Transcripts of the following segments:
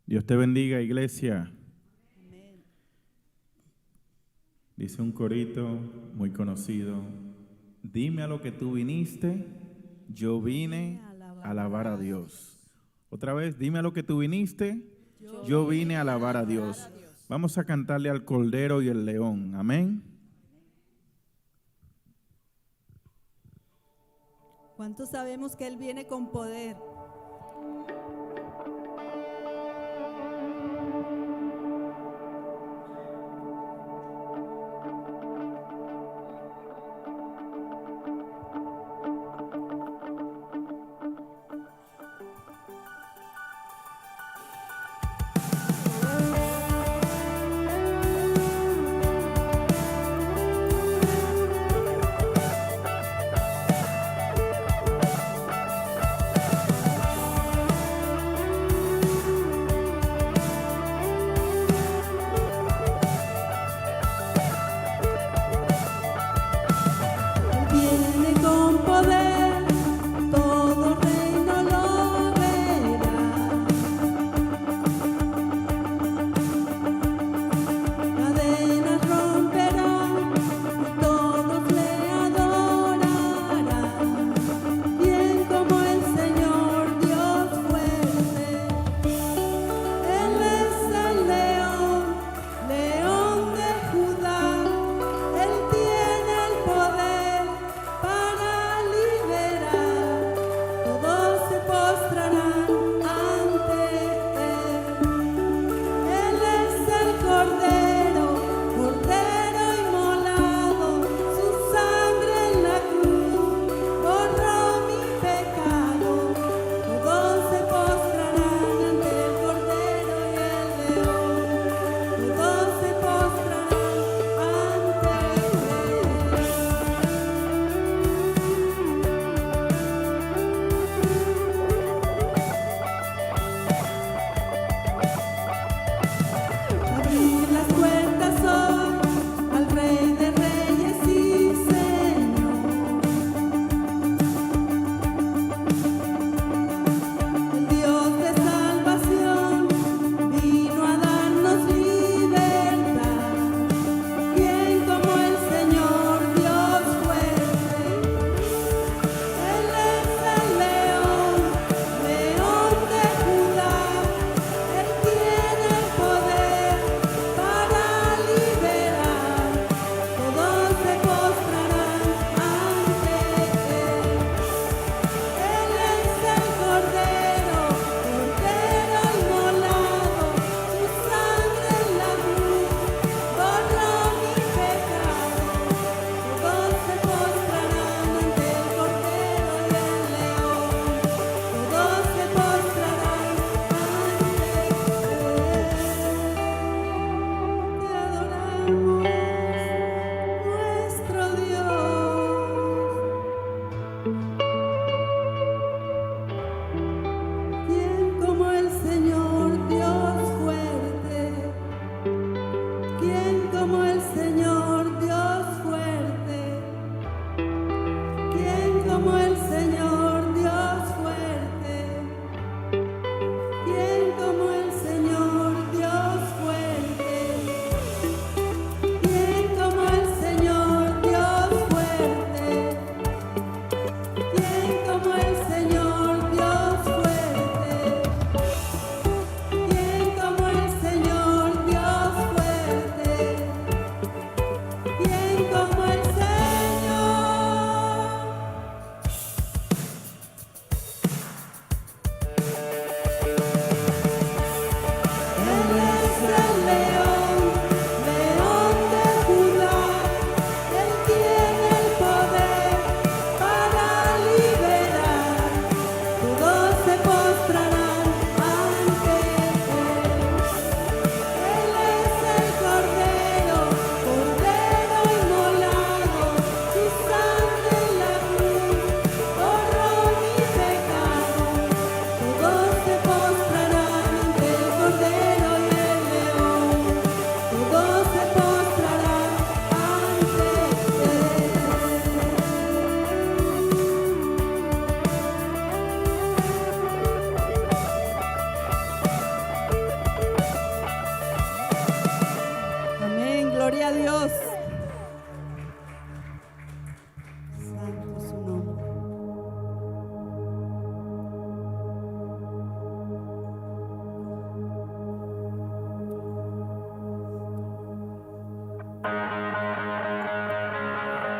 Dios te bendiga, iglesia. Amén. Dice un corito muy conocido: dime a lo que tú viniste, yo vine a alabar a Dios. Otra vez, dime a lo que tú viniste, yo vine a alabar a Dios. Vamos a cantarle al Cordero y el León. Amén. ¿Cuántos sabemos que Él viene con poder?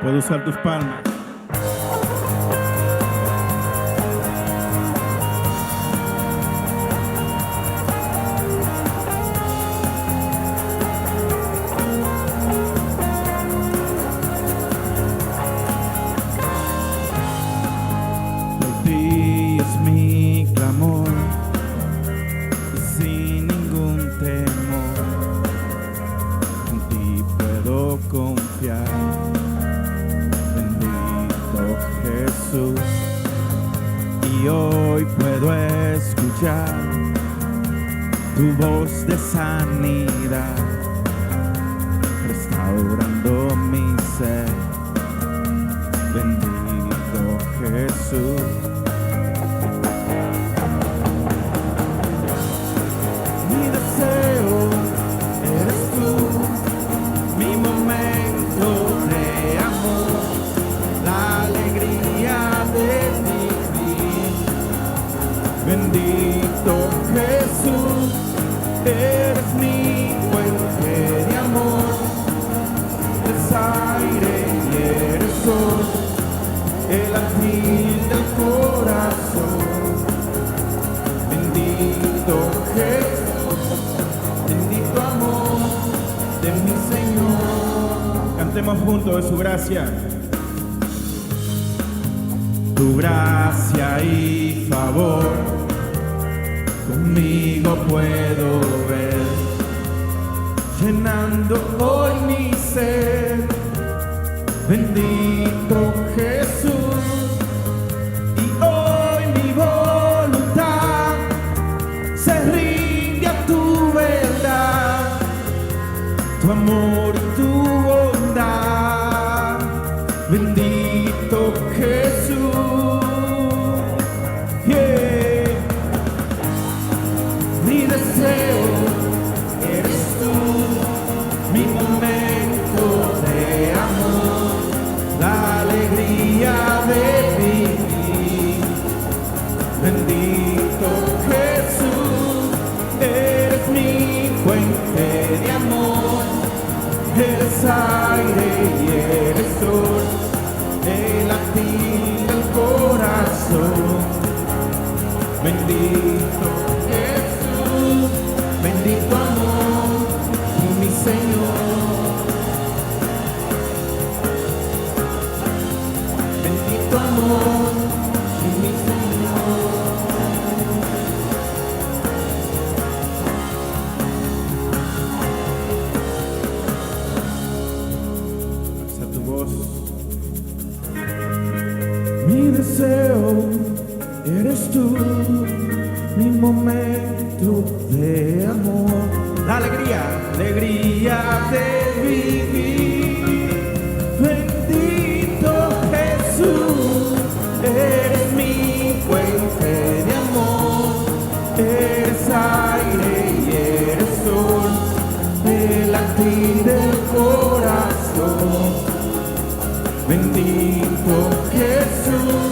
Puedes usar tus palmas. Por ti es mi clamor, sin ningún temor. En ti puedo confiar. Jesús, y hoy puedo escuchar tu voz de sanidad, restaurando mi ser. Bendito Jesús. Mi deseo eres tú, mi momento de amor, la alegría de vivir. Bendito Jesús, eres mi fuente de amor, eres aire y eres sol, el latir del corazón. Bendito Jesús, bendito amor de mi Señor. Cantemos juntos de su gracia. Tu gracia y favor conmigo puedo ver, llenando hoy mi ser. Bendito Jesús, y hoy mi voluntad se rinde a tu verdad, tu amor y tu bondad. Bendito Jesús. Mi deseo eres tú, mi momento de amor, la alegría de vivir. Bendito Jesús, eres mi fuente de amor, eres aire y eres sol, el latir del corazón. Bendito Jesús, bendito amor de mi Señor. Bendito amor de mi Señor. Alza tu voz. Mi deseo eres tú, mi momento de amor, la alegría de vivir. Bendito Jesús, eres mi fuente de amor, eres aire y eres sol, el latir del corazón. Bendito Jesús,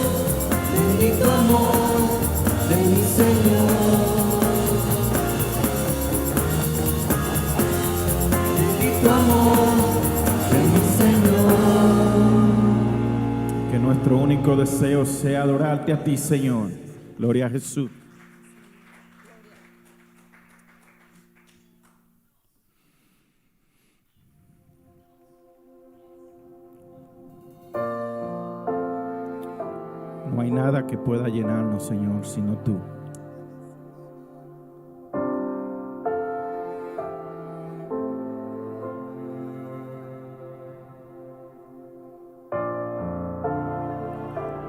bendito amor de mi Señor. Bendito amor de mi Señor. Que nuestro único deseo sea adorarte a ti, Señor. Gloria a Jesús. No hay nada que pueda llenarnos, Señor, sino tú.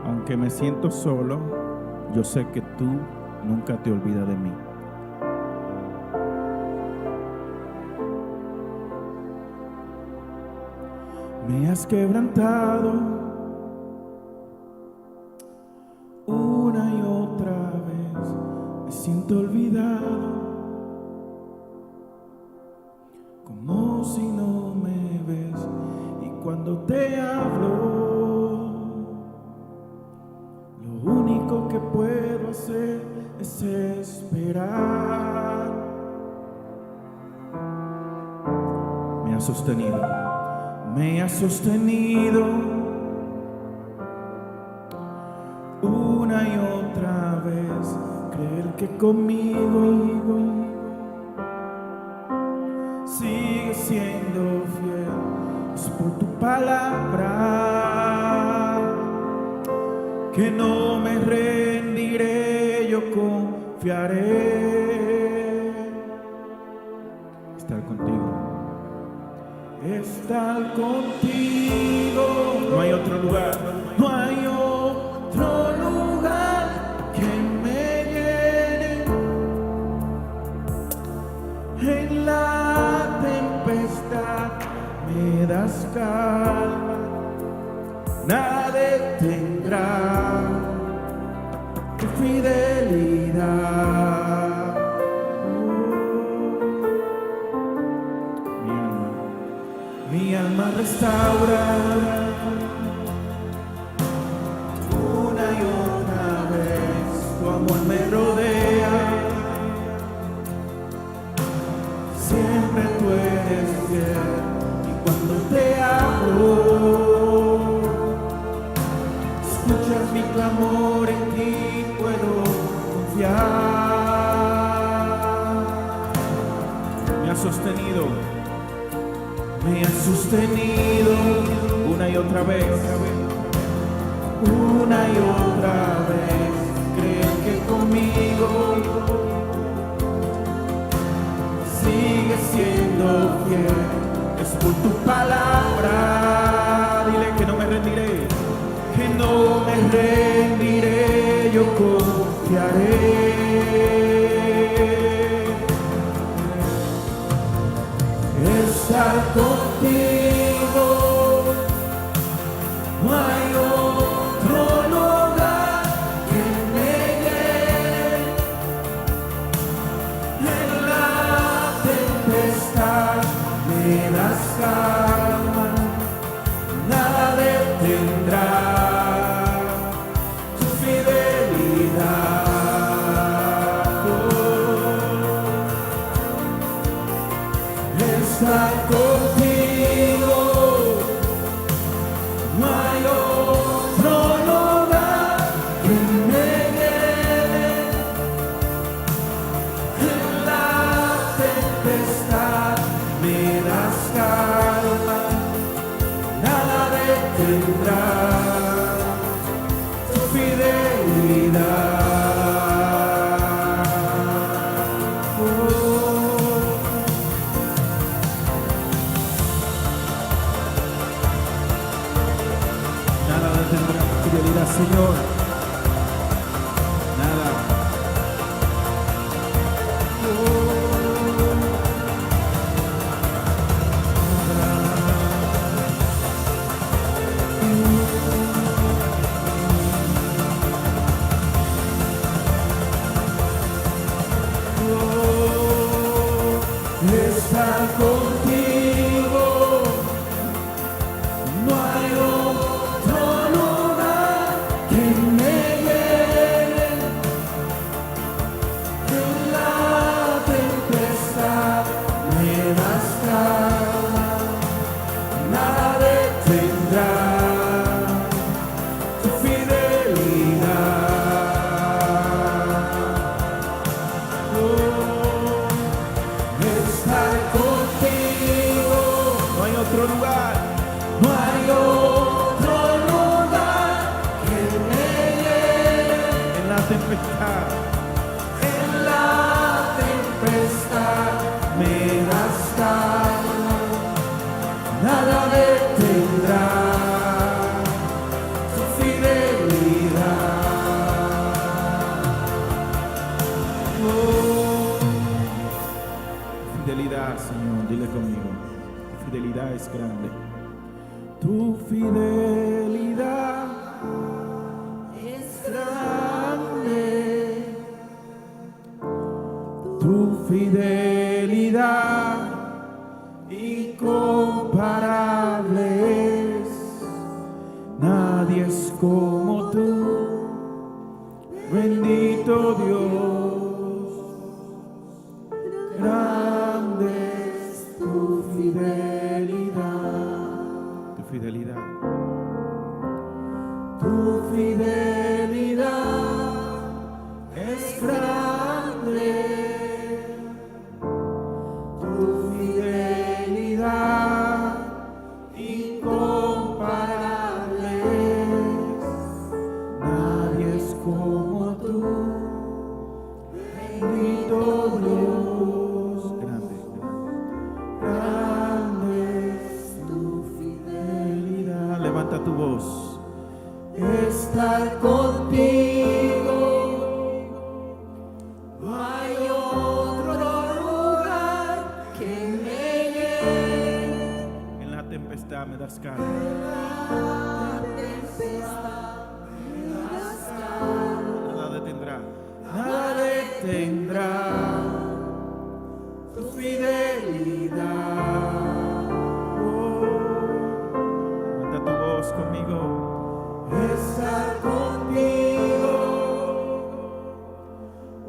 Aunque me siento solo, yo sé que tú nunca te olvidas de mí. Me has quebrantado una y otra vez, me siento olvidado, como si no me ves, y cuando te hablo, lo único que puedo hacer es esperar. Me has sostenido conmigo sigue siendo fiel. Es por tu palabra que no me rendiré, yo confiaré. Estar contigo, estar contigo. No hay otro lugar, no hay otro lugar que me llene. En la tempestad me das calma, nada detendrá tu fidelidad. Mi alma restaura una y otra vez, tu amor me rodea, siempre tú eres fiel, y cuando te hablo, escuchas mi clamor, en ti puedo confiar. Me has sostenido una y otra vez, una y otra vez. Creen que conmigo sigue siendo fiel. Es por tu palabra, dile que no me rendiré, que no me rendiré, yo confiaré. Estar contigo, no hay otro lugar que me llene. En la tempestad me das calma, nada detendrá tu fidelidad. Estar contigo, no hay otro lugar que me llene. En la tempestad me das calma, nada detendrá tu fidelidad. Señor, nada. Estar contigo, no hay otro lugar que me llene. En la tempestad me das calma, nada detendrá tu fidelidad. Estar contigo, no hay otro lugar, no hay otro lugar que me llene. En la tempestad me das calma, nada detendrá tu fidelidad. Oh, fidelidad, Señor, dile conmigo, tu fidelidad es grande. Tu fidelidad es grande. Tu fidelidad incomparable es. Nadie es como tú, bendito Dios. Grande es tu fidelidad. Tu fidelidad. Tu fidelidad es grande. fidelidad me das calma. Nada detendrá. Nada detendrá tu fidelidad. Levanta tu voz conmigo. Estar contigo.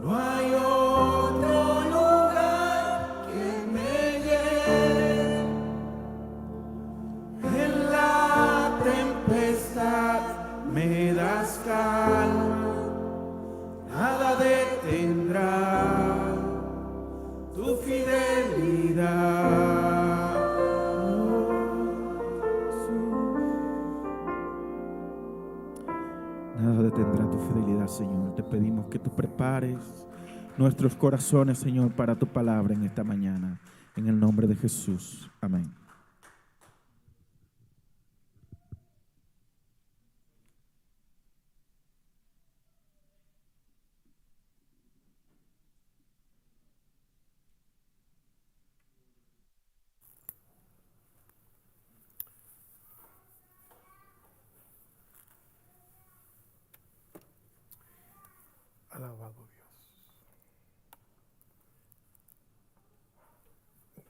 No hay otro lugar que me lleve. En la tempestad me das calma. Nada detendrá tu fidelidad. Nada detendrá tu fidelidad, Señor. Te pedimos que tú prepares nuestros corazones, Señor, para tu palabra en esta mañana. En el nombre de Jesús. Amén. Alabado Dios.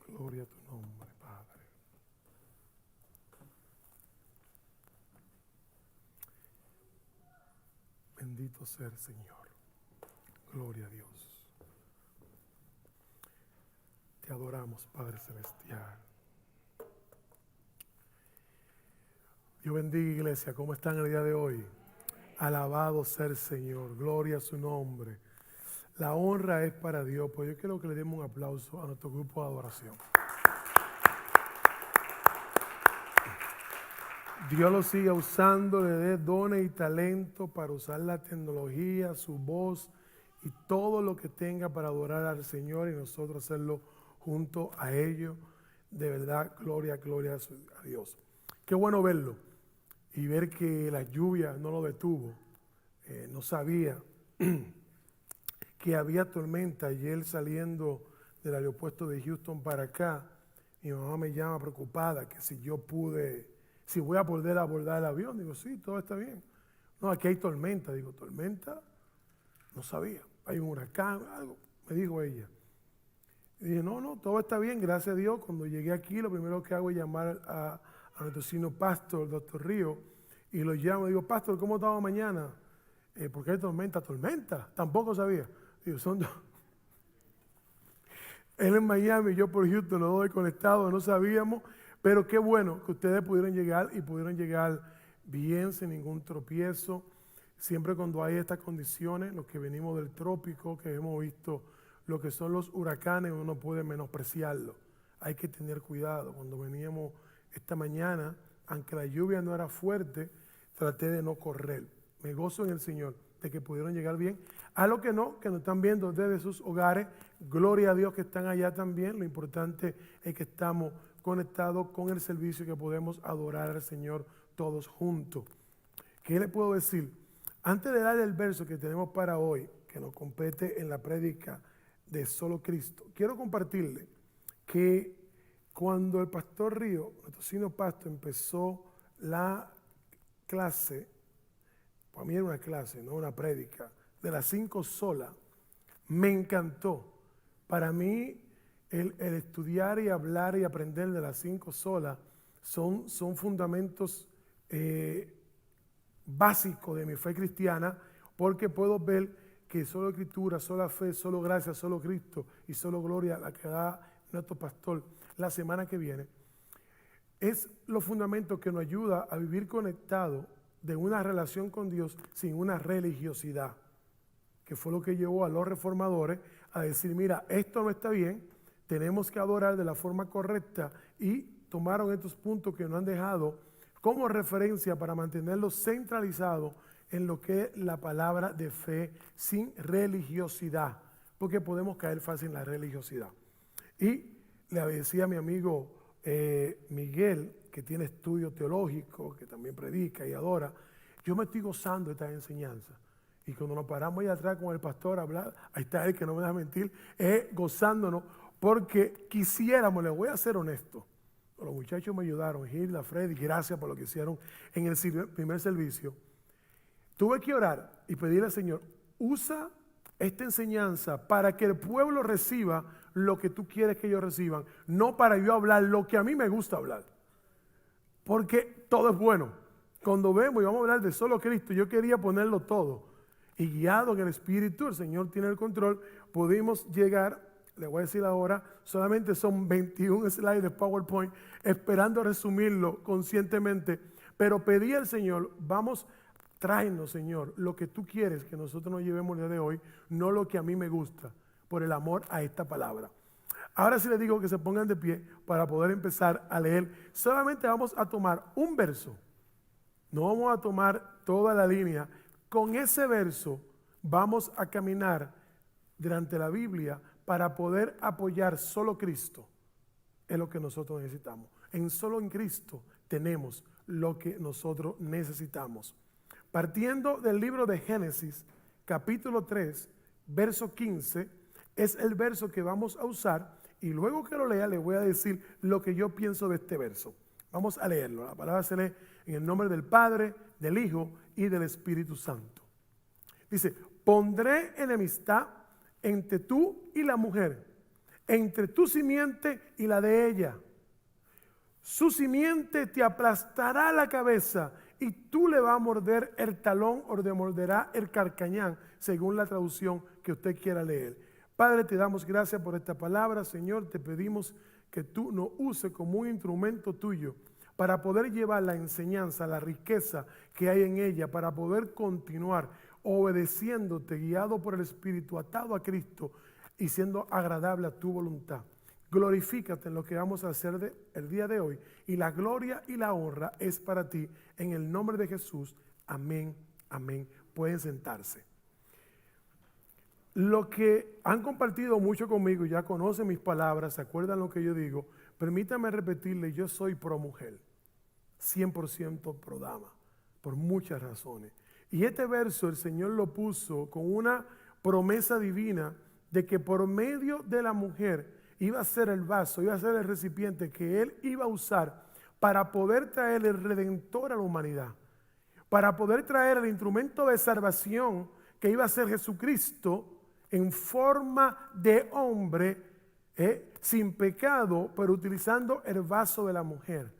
Gloria a tu nombre, Padre. Bendito sea el Señor. Gloria a Dios. Te adoramos, Padre Celestial. Dios bendiga, iglesia. ¿Cómo están el día de hoy? Alabado sea el Señor. Gloria a su nombre. La honra es para Dios. Pues yo quiero que le demos un aplauso a nuestro grupo de adoración. Dios lo siga usando, le dé dones y talento para usar la tecnología, su voz y todo lo que tenga para adorar al Señor y nosotros hacerlo junto a ellos. De verdad, gloria a Dios. Qué bueno verlo y ver que la lluvia no lo detuvo. No sabía que había tormenta. Ayer saliendo del aeropuerto de Houston para acá, mi mamá me llama preocupada que si voy a poder abordar el avión. Digo, sí, todo está bien. No, aquí hay tormenta. Digo, ¿tormenta? No sabía. Hay un huracán, algo, me dijo ella. Y dije, no, todo está bien, gracias a Dios. Cuando llegué aquí, lo primero que hago es llamar a nuestro senior pastor, el doctor Río, y lo llamo y digo, pastor, ¿cómo estamos mañana? Porque hay tormenta. Tampoco sabía. Digo, son dos. Él en Miami, yo por Houston, los dos desconectados, no sabíamos. Pero qué bueno que ustedes pudieron llegar bien, sin ningún tropiezo. Siempre cuando hay estas condiciones, los que venimos del trópico, que hemos visto lo que son los huracanes, uno no puede menospreciarlo. Hay que tener cuidado. Cuando veníamos esta mañana, aunque la lluvia no era fuerte, traté de no correr. Me gozo en el Señor de que pudieron llegar bien. A los que no, que nos están viendo desde sus hogares, gloria a Dios que están allá también. Lo importante es que estamos conectados con el servicio y que podemos adorar al Señor todos juntos. ¿Qué le puedo decir? Antes de darle el verso que tenemos para hoy, que nos compete en la prédica de Solo Cristo, quiero compartirle que cuando el pastor Río, nuestro senior pastor, empezó la clase, para mí era una clase, no una prédica, de las 5 solas, me encantó. Para mí, el estudiar y hablar y aprender de las 5 solas son fundamentos básicos de mi fe cristiana, porque puedo ver que solo Escritura, sola fe, solo gracia, solo Cristo y solo gloria, la que da nuestro pastor la semana que viene, es los fundamentos que nos ayuda a vivir conectados de una relación con Dios sin una religiosidad, que fue lo que llevó a los reformadores a decir, mira, esto no está bien, tenemos que adorar de la forma correcta, y tomaron estos puntos que nos han dejado como referencia para mantenerlos centralizados en lo que es la palabra de fe sin religiosidad, porque podemos caer fácil en la religiosidad. Y le decía a mi amigo Miguel, que tiene estudio teológico, que también predica y adora, yo me estoy gozando de esta enseñanza. Y cuando nos paramos ahí atrás con el pastor a hablar, ahí está él que no me deja mentir, gozándonos, porque quisiéramos, le voy a ser honesto, los muchachos me ayudaron, Gilda, Freddy, gracias por lo que hicieron en el primer servicio. Tuve que orar y pedirle al Señor, usa esta enseñanza para que el pueblo reciba lo que tú quieres que ellos reciban, no para yo hablar lo que a mí me gusta hablar. Porque todo es bueno. Cuando vemos y vamos a hablar de solo Cristo, yo quería ponerlo todo. Y guiado en el Espíritu, el Señor tiene el control, pudimos llegar, le voy a decir ahora, solamente son 21 slides de PowerPoint, esperando resumirlo conscientemente, pero pedí al Señor, tráenos, Señor, lo que tú quieres que nosotros nos llevemos el día de hoy, no lo que a mí me gusta, por el amor a esta palabra. Ahora sí les digo que se pongan de pie para poder empezar a leer. Solamente vamos a tomar un verso, no vamos a tomar toda la línea. Con ese verso vamos a caminar durante la Biblia para poder apoyar solo Cristo. Es lo que nosotros necesitamos. Solo en Cristo tenemos lo que nosotros necesitamos. Partiendo del libro de Génesis, capítulo 3, verso 15, es el verso que vamos a usar y luego que lo lea le voy a decir lo que yo pienso de este verso. Vamos a leerlo. La palabra se lee en el nombre del Padre, del Hijo y del Espíritu Santo. Dice, pondré enemistad entre tú y la mujer, entre tu simiente y la de ella. Su simiente te aplastará la cabeza y tú le vas a morder el talón o le morderá el carcañán, según la traducción que usted quiera leer. Padre, te damos gracias por esta palabra. Señor, te pedimos que tú nos uses como un instrumento tuyo para poder llevar la enseñanza, la riqueza que hay en ella, para poder continuar obedeciéndote, guiado por el Espíritu, atado a Cristo y siendo agradable a tu voluntad. Glorifícate en lo que vamos a hacer el día de hoy y la gloria y la honra es para ti en el nombre de Jesús. Amén, amén. Pueden sentarse. Lo que han compartido mucho conmigo, ya conocen mis palabras, se acuerdan lo que yo digo, permítame repetirle, yo soy pro mujer, 100% pro dama, por muchas razones. Y este verso el Señor lo puso con una promesa divina de que por medio de la mujer iba a ser el vaso, iba a ser el recipiente que Él iba a usar para poder traer el Redentor a la humanidad, para poder traer el instrumento de salvación que iba a ser Jesucristo en forma de hombre, sin pecado, pero utilizando el vaso de la mujer.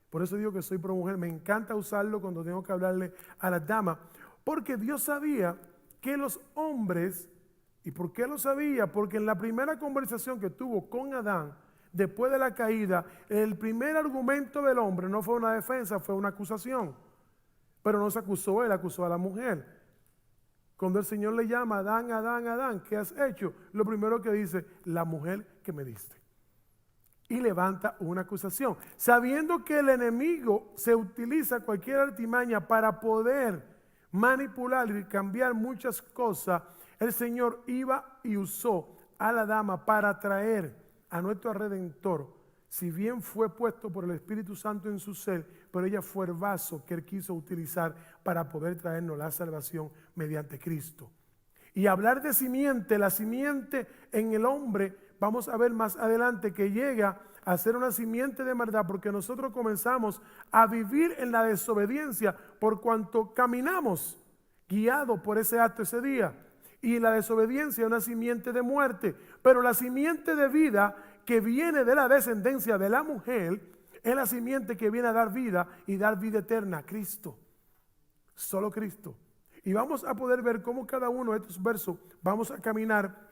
Por eso digo que soy pro mujer. Me encanta usarlo cuando tengo que hablarle a las damas, porque Dios sabía que los hombres, ¿y por qué lo sabía? Porque en la primera conversación que tuvo con Adán, después de la caída, el primer argumento del hombre no fue una defensa, fue una acusación. Pero no se acusó él, acusó a la mujer. Cuando el Señor le llama, Adán, Adán, Adán, ¿qué has hecho? Lo primero que dice, la mujer que me diste. Y levanta una acusación, sabiendo que el enemigo se utiliza cualquier artimaña para poder manipular y cambiar muchas cosas. El Señor iba y usó a la dama para traer a nuestro Redentor. Si bien fue puesto por el Espíritu Santo en su ser, pero ella fue el vaso que Él quiso utilizar para poder traernos la salvación mediante Cristo. Y hablar de simiente, la simiente en el hombre, vamos a ver más adelante que llega a ser una simiente de maldad, porque nosotros comenzamos a vivir en la desobediencia por cuanto caminamos guiados por ese acto ese día. Y la desobediencia es una simiente de muerte, pero la simiente de vida que viene de la descendencia de la mujer es la simiente que viene a dar vida y dar vida eterna a Cristo. Solo Cristo. Y vamos a poder ver cómo cada uno de estos versos vamos a caminar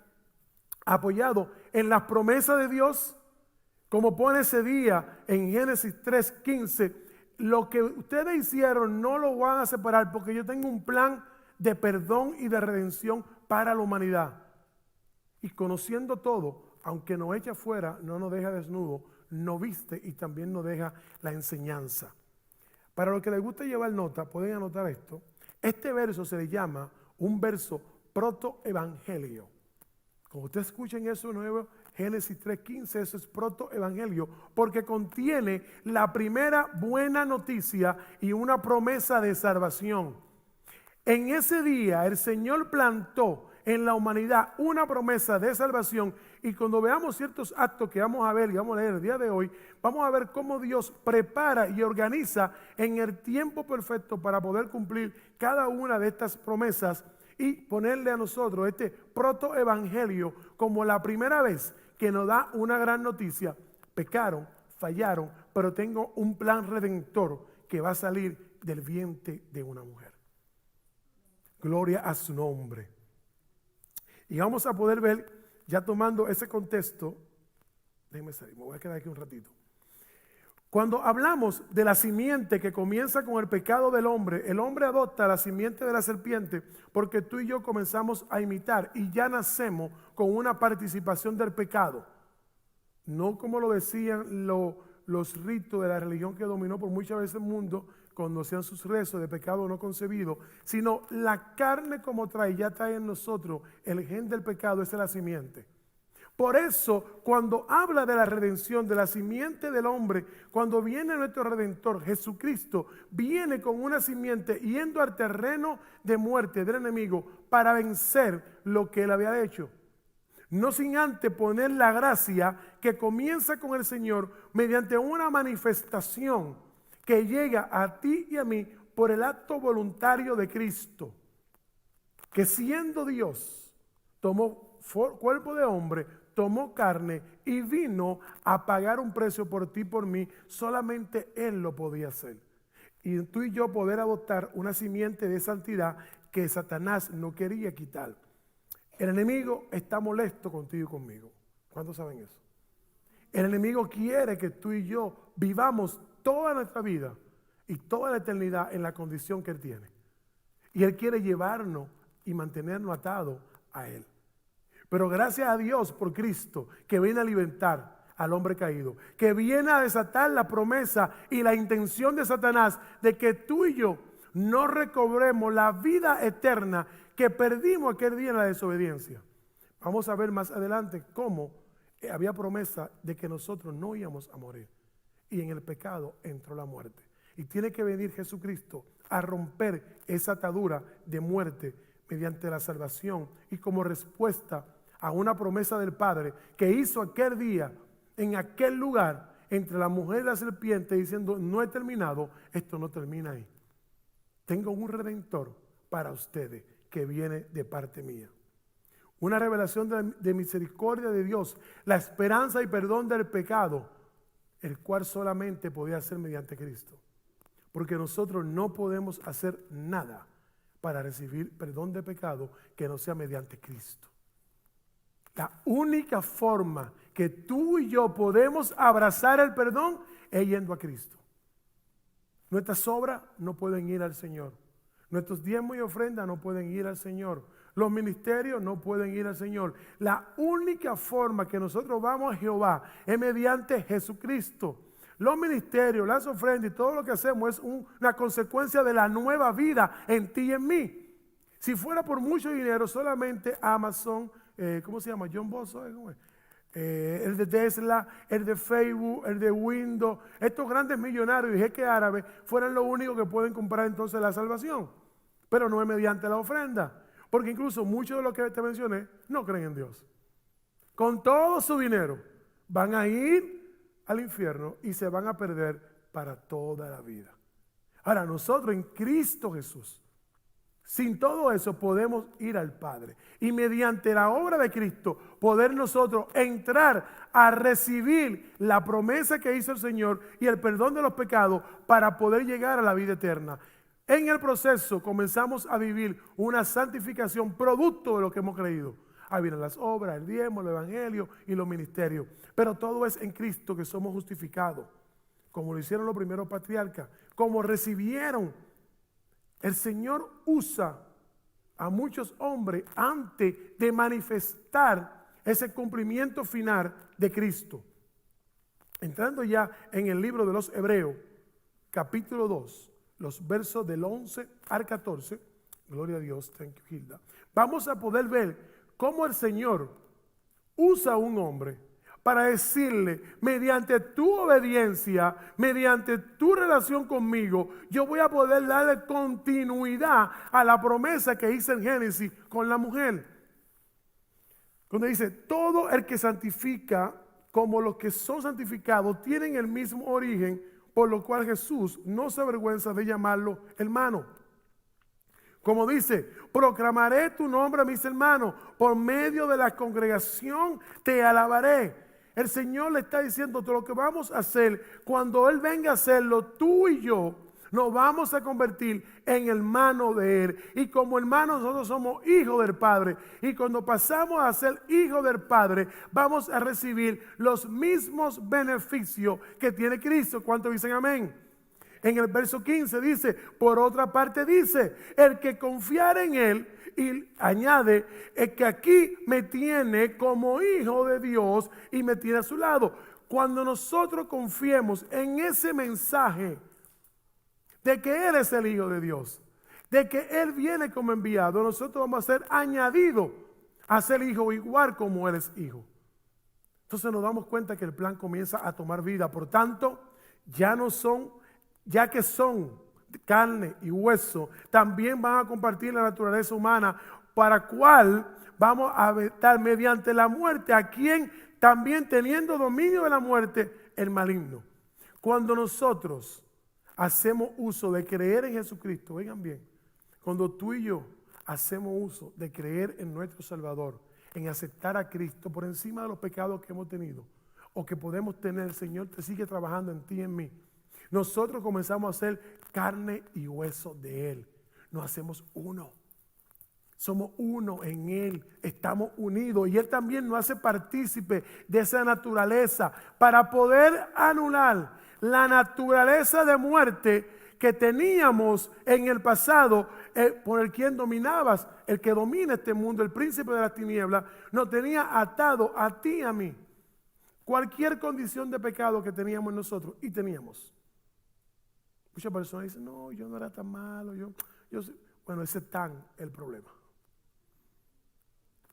apoyado en las promesas de Dios, como pone ese día en Génesis 3:15, lo que ustedes hicieron no lo van a separar porque yo tengo un plan de perdón y de redención para la humanidad. Y conociendo todo, aunque nos echa fuera, no nos deja desnudo, nos viste y también nos deja la enseñanza. Para los que les gusta llevar nota, pueden anotar esto. Este verso se le llama un verso protoevangelio. Como ustedes escuchen eso nuevo, Génesis 3:15, eso es protoevangelio, porque contiene la primera buena noticia y una promesa de salvación. En ese día el Señor plantó en la humanidad una promesa de salvación. Y cuando veamos ciertos actos que vamos a ver y vamos a leer el día de hoy, vamos a ver cómo Dios prepara y organiza en el tiempo perfecto para poder cumplir cada una de estas promesas y ponerle a nosotros este protoevangelio como la primera vez que nos da una gran noticia. Pecaron, fallaron, pero tengo un plan redentor que va a salir del vientre de una mujer. Gloria a su nombre. Y vamos a poder ver, ya tomando ese contexto, déjenme salir, me voy a quedar aquí un ratito. Cuando hablamos de la simiente que comienza con el pecado del hombre, el hombre adopta la simiente de la serpiente porque tú y yo comenzamos a imitar y ya nacemos con una participación del pecado. No como lo decían los ritos de la religión que dominó por muchas veces el mundo, cuando hacían sus rezos de pecado no concebido, sino la carne como trae, ya trae en nosotros el gen del pecado, esa es la simiente. Por eso, cuando habla de la redención, de la simiente del hombre, cuando viene nuestro Redentor, Jesucristo, viene con una simiente yendo al terreno de muerte del enemigo para vencer lo que él había hecho. No sin antes poner la gracia que comienza con el Señor mediante una manifestación que llega a ti y a mí por el acto voluntario de Cristo, que siendo Dios, tomó cuerpo de hombre, tomó carne y vino a pagar un precio por ti y por mí. Solamente Él lo podía hacer. Y tú y yo poder adoptar una simiente de santidad que Satanás no quería quitar. El enemigo está molesto contigo y conmigo. ¿Cuántos saben eso? El enemigo quiere que tú y yo vivamos toda nuestra vida y toda la eternidad en la condición que Él tiene. Y Él quiere llevarnos y mantenernos atados a Él. Pero gracias a Dios por Cristo, que viene a libertar al hombre caído, que viene a desatar la promesa y la intención de Satanás de que tú y yo no recobremos la vida eterna que perdimos aquel día en la desobediencia. Vamos a ver más adelante cómo había promesa de que nosotros no íbamos a morir. Y en el pecado entró la muerte. Y tiene que venir Jesucristo a romper esa atadura de muerte mediante la salvación y como respuesta a una promesa del Padre que hizo aquel día, en aquel lugar, entre la mujer y la serpiente, diciendo: no he terminado, esto no termina ahí. Tengo un redentor para ustedes que viene de parte mía. Una revelación de misericordia de Dios, la esperanza y perdón del pecado, el cual solamente podía hacer mediante Cristo. Porque nosotros no podemos hacer nada para recibir perdón de pecado que no sea mediante Cristo. La única forma que tú y yo podemos abrazar el perdón es yendo a Cristo. Nuestras obras no pueden ir al Señor. Nuestros diezmos y ofrendas no pueden ir al Señor. Los ministerios no pueden ir al Señor. La única forma que nosotros vamos a Jehová es mediante Jesucristo. Los ministerios, las ofrendas y todo lo que hacemos es una consecuencia de la nueva vida en ti y en mí. Si fuera por mucho dinero, solamente Amazon, ¿cómo se llama? John Bosso, ¿cómo es? El de Tesla, el de Facebook, el de Windows, estos grandes millonarios y jeques árabes fueran los únicos que pueden comprar entonces la salvación. Pero no es mediante la ofrenda. Porque incluso muchos de los que te mencioné no creen en Dios. Con todo su dinero van a ir al infierno y se van a perder para toda la vida. Ahora nosotros en Cristo Jesús, sin todo eso podemos ir al Padre. Y mediante la obra de Cristo poder nosotros entrar a recibir la promesa que hizo el Señor y el perdón de los pecados para poder llegar a la vida eterna. En el proceso comenzamos a vivir una santificación producto de lo que hemos creído. Ahí vienen las obras, el diezmo, el evangelio y los ministerios. Pero todo es en Cristo que somos justificados. Como lo hicieron los primeros patriarcas. Como recibieron. El Señor usa a muchos hombres antes de manifestar ese cumplimiento final de Cristo. Entrando ya en el libro de los Hebreos, capítulo 2, los versos del 11 al 14, gloria a Dios, thank you, Hilda. Vamos a poder ver cómo el Señor usa a un hombre para decirle, mediante tu obediencia, mediante tu relación conmigo, yo voy a poder darle continuidad a la promesa que hice en Génesis con la mujer. Cuando dice, todo el que santifica como los que son santificados tienen el mismo origen, por lo cual Jesús no se avergüenza de llamarlo hermano. Como dice, proclamaré tu nombre a mis hermanos, por medio de la congregación te alabaré. El Señor le está diciendo todo lo que vamos a hacer, cuando Él venga a hacerlo, tú y yo nos vamos a convertir en hermanos de Él. Y como hermanos nosotros somos hijos del Padre. Y cuando pasamos a ser hijos del Padre, vamos a recibir los mismos beneficios que tiene Cristo. ¿Cuántos dicen amén? En el verso 15 dice, por otra parte dice, el que confiare en Él, y añade, el que aquí me tiene como hijo de Dios y me tiene a su lado. Cuando nosotros confiemos en ese mensaje de que Él es el Hijo de Dios, de que Él viene como enviado, nosotros vamos a ser añadidos a ser hijo igual como Él es hijo. Entonces nos damos cuenta que el plan comienza a tomar vida. Por tanto, ya que son carne y hueso, también van a compartir la naturaleza humana, para cual vamos a vetar mediante la muerte a quien también teniendo dominio de la muerte, el maligno. Cuando nosotros hacemos uso de creer en Jesucristo, oigan bien, cuando tú y yo hacemos uso de creer en nuestro Salvador, en aceptar a Cristo por encima de los pecados que hemos tenido o que podemos tener, el Señor te sigue trabajando en ti y en mí. Nosotros comenzamos a ser carne y hueso de Él. Nos hacemos uno. Somos uno en Él. Estamos unidos. Y Él también nos hace partícipe de esa naturaleza para poder anular la naturaleza de muerte que teníamos en el pasado, por el quien dominabas, el que domina este mundo, el príncipe de las tinieblas, nos tenía atado a ti y a mí. Cualquier condición de pecado que teníamos nosotros, y teníamos. Muchas personas dicen, no, yo no era tan malo, bueno, ese es tan el problema.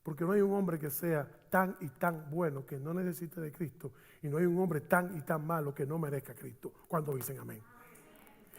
Porque no hay un hombre que sea tan y tan bueno que no necesite de Cristo, y no hay un hombre tan y tan malo que no merezca a Cristo. Cuando dicen amén.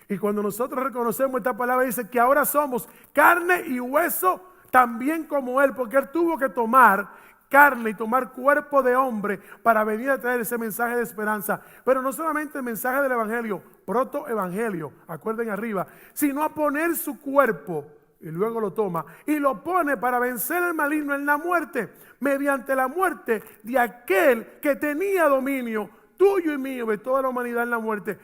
Y cuando nosotros reconocemos esta palabra, dice que ahora somos carne y hueso también como Él, porque Él tuvo que tomar carne y tomar cuerpo de hombre para venir a traer ese mensaje de esperanza. Pero no solamente el mensaje del evangelio, protoevangelio, acuerden arriba, sino a poner su cuerpo, y luego lo toma y lo pone para vencer al maligno en la muerte, mediante la muerte de aquel que tenía dominio tuyo y mío, de toda la humanidad en la muerte.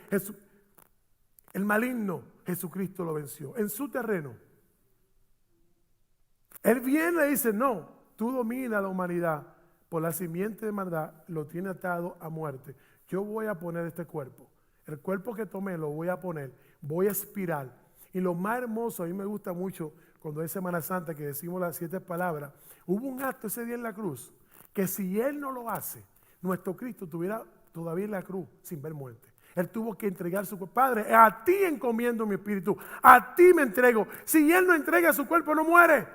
El maligno, Jesucristo lo venció en su terreno. Él viene y dice, no, tú dominas la humanidad por la simiente de maldad, lo tiene atado a muerte. Yo voy a poner este cuerpo. El cuerpo que tomé lo voy a poner, voy a expirar. Y lo más hermoso, a mí me gusta mucho cuando es Semana Santa que decimos las 7 palabras. Hubo un acto ese día en la cruz que si Él no lo hace, nuestro Cristo estuviera todavía en la cruz sin ver muerte. Él tuvo que entregar su cuerpo. Padre, a ti encomiendo mi espíritu, a ti me entrego. Si Él no entrega su cuerpo, no muere.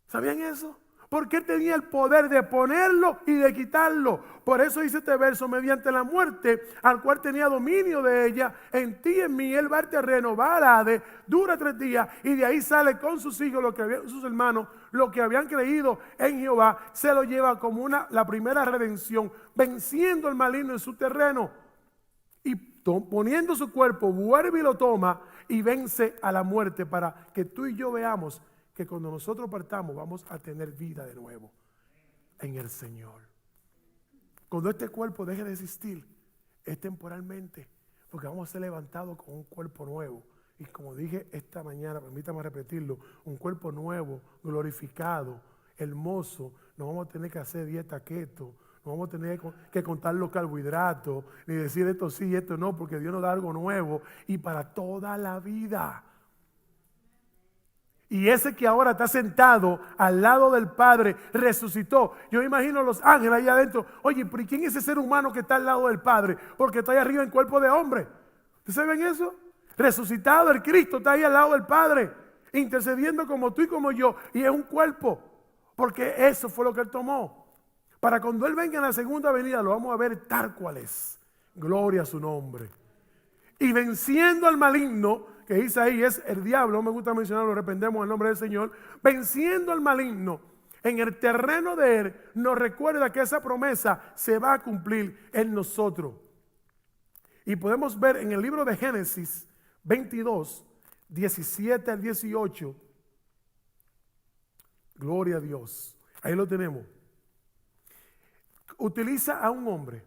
¿Sabían eso? Porque Él tenía el poder de ponerlo y de quitarlo. Por eso dice este verso, mediante la muerte, al cual tenía dominio de ella, en ti y en mí, Él va al terreno, va al Hades, dura 3 días, y de ahí sale con sus hijos, sus hermanos, los que habían creído en Jehová, se lo lleva como la primera redención, venciendo al maligno en su terreno. Y poniendo su cuerpo, vuelve y lo toma y vence a la muerte, para que tú y yo veamos que cuando nosotros partamos vamos a tener vida de nuevo en el Señor. Cuando este cuerpo deje de existir, es temporalmente, porque vamos a ser levantados con un cuerpo nuevo. Y como dije esta mañana, permítame repetirlo, un cuerpo nuevo, glorificado, hermoso. No vamos a tener que hacer dieta keto, no vamos a tener que contar los carbohidratos, ni decir esto sí y esto no, porque Dios nos da algo nuevo y para toda la vida. Y ese que ahora está sentado al lado del Padre resucitó. Yo imagino los ángeles ahí adentro. Oye, pero ¿quién es ese ser humano que está al lado del Padre? Porque está ahí arriba en cuerpo de hombre. ¿Ustedes ven eso? Resucitado el Cristo está ahí al lado del Padre, intercediendo como tú y como yo. Y es un cuerpo, porque eso fue lo que Él tomó. Para cuando Él venga en la segunda venida lo vamos a ver tal cual es. Gloria a su nombre. Y venciendo al maligno, que dice ahí es el diablo, no me gusta mencionarlo, reprendemos el nombre del Señor, venciendo al maligno, en el terreno de Él, nos recuerda que esa promesa se va a cumplir en nosotros. Y podemos ver en el libro de Génesis 22, 17 al 18. Gloria a Dios. Ahí lo tenemos. Utiliza a un hombre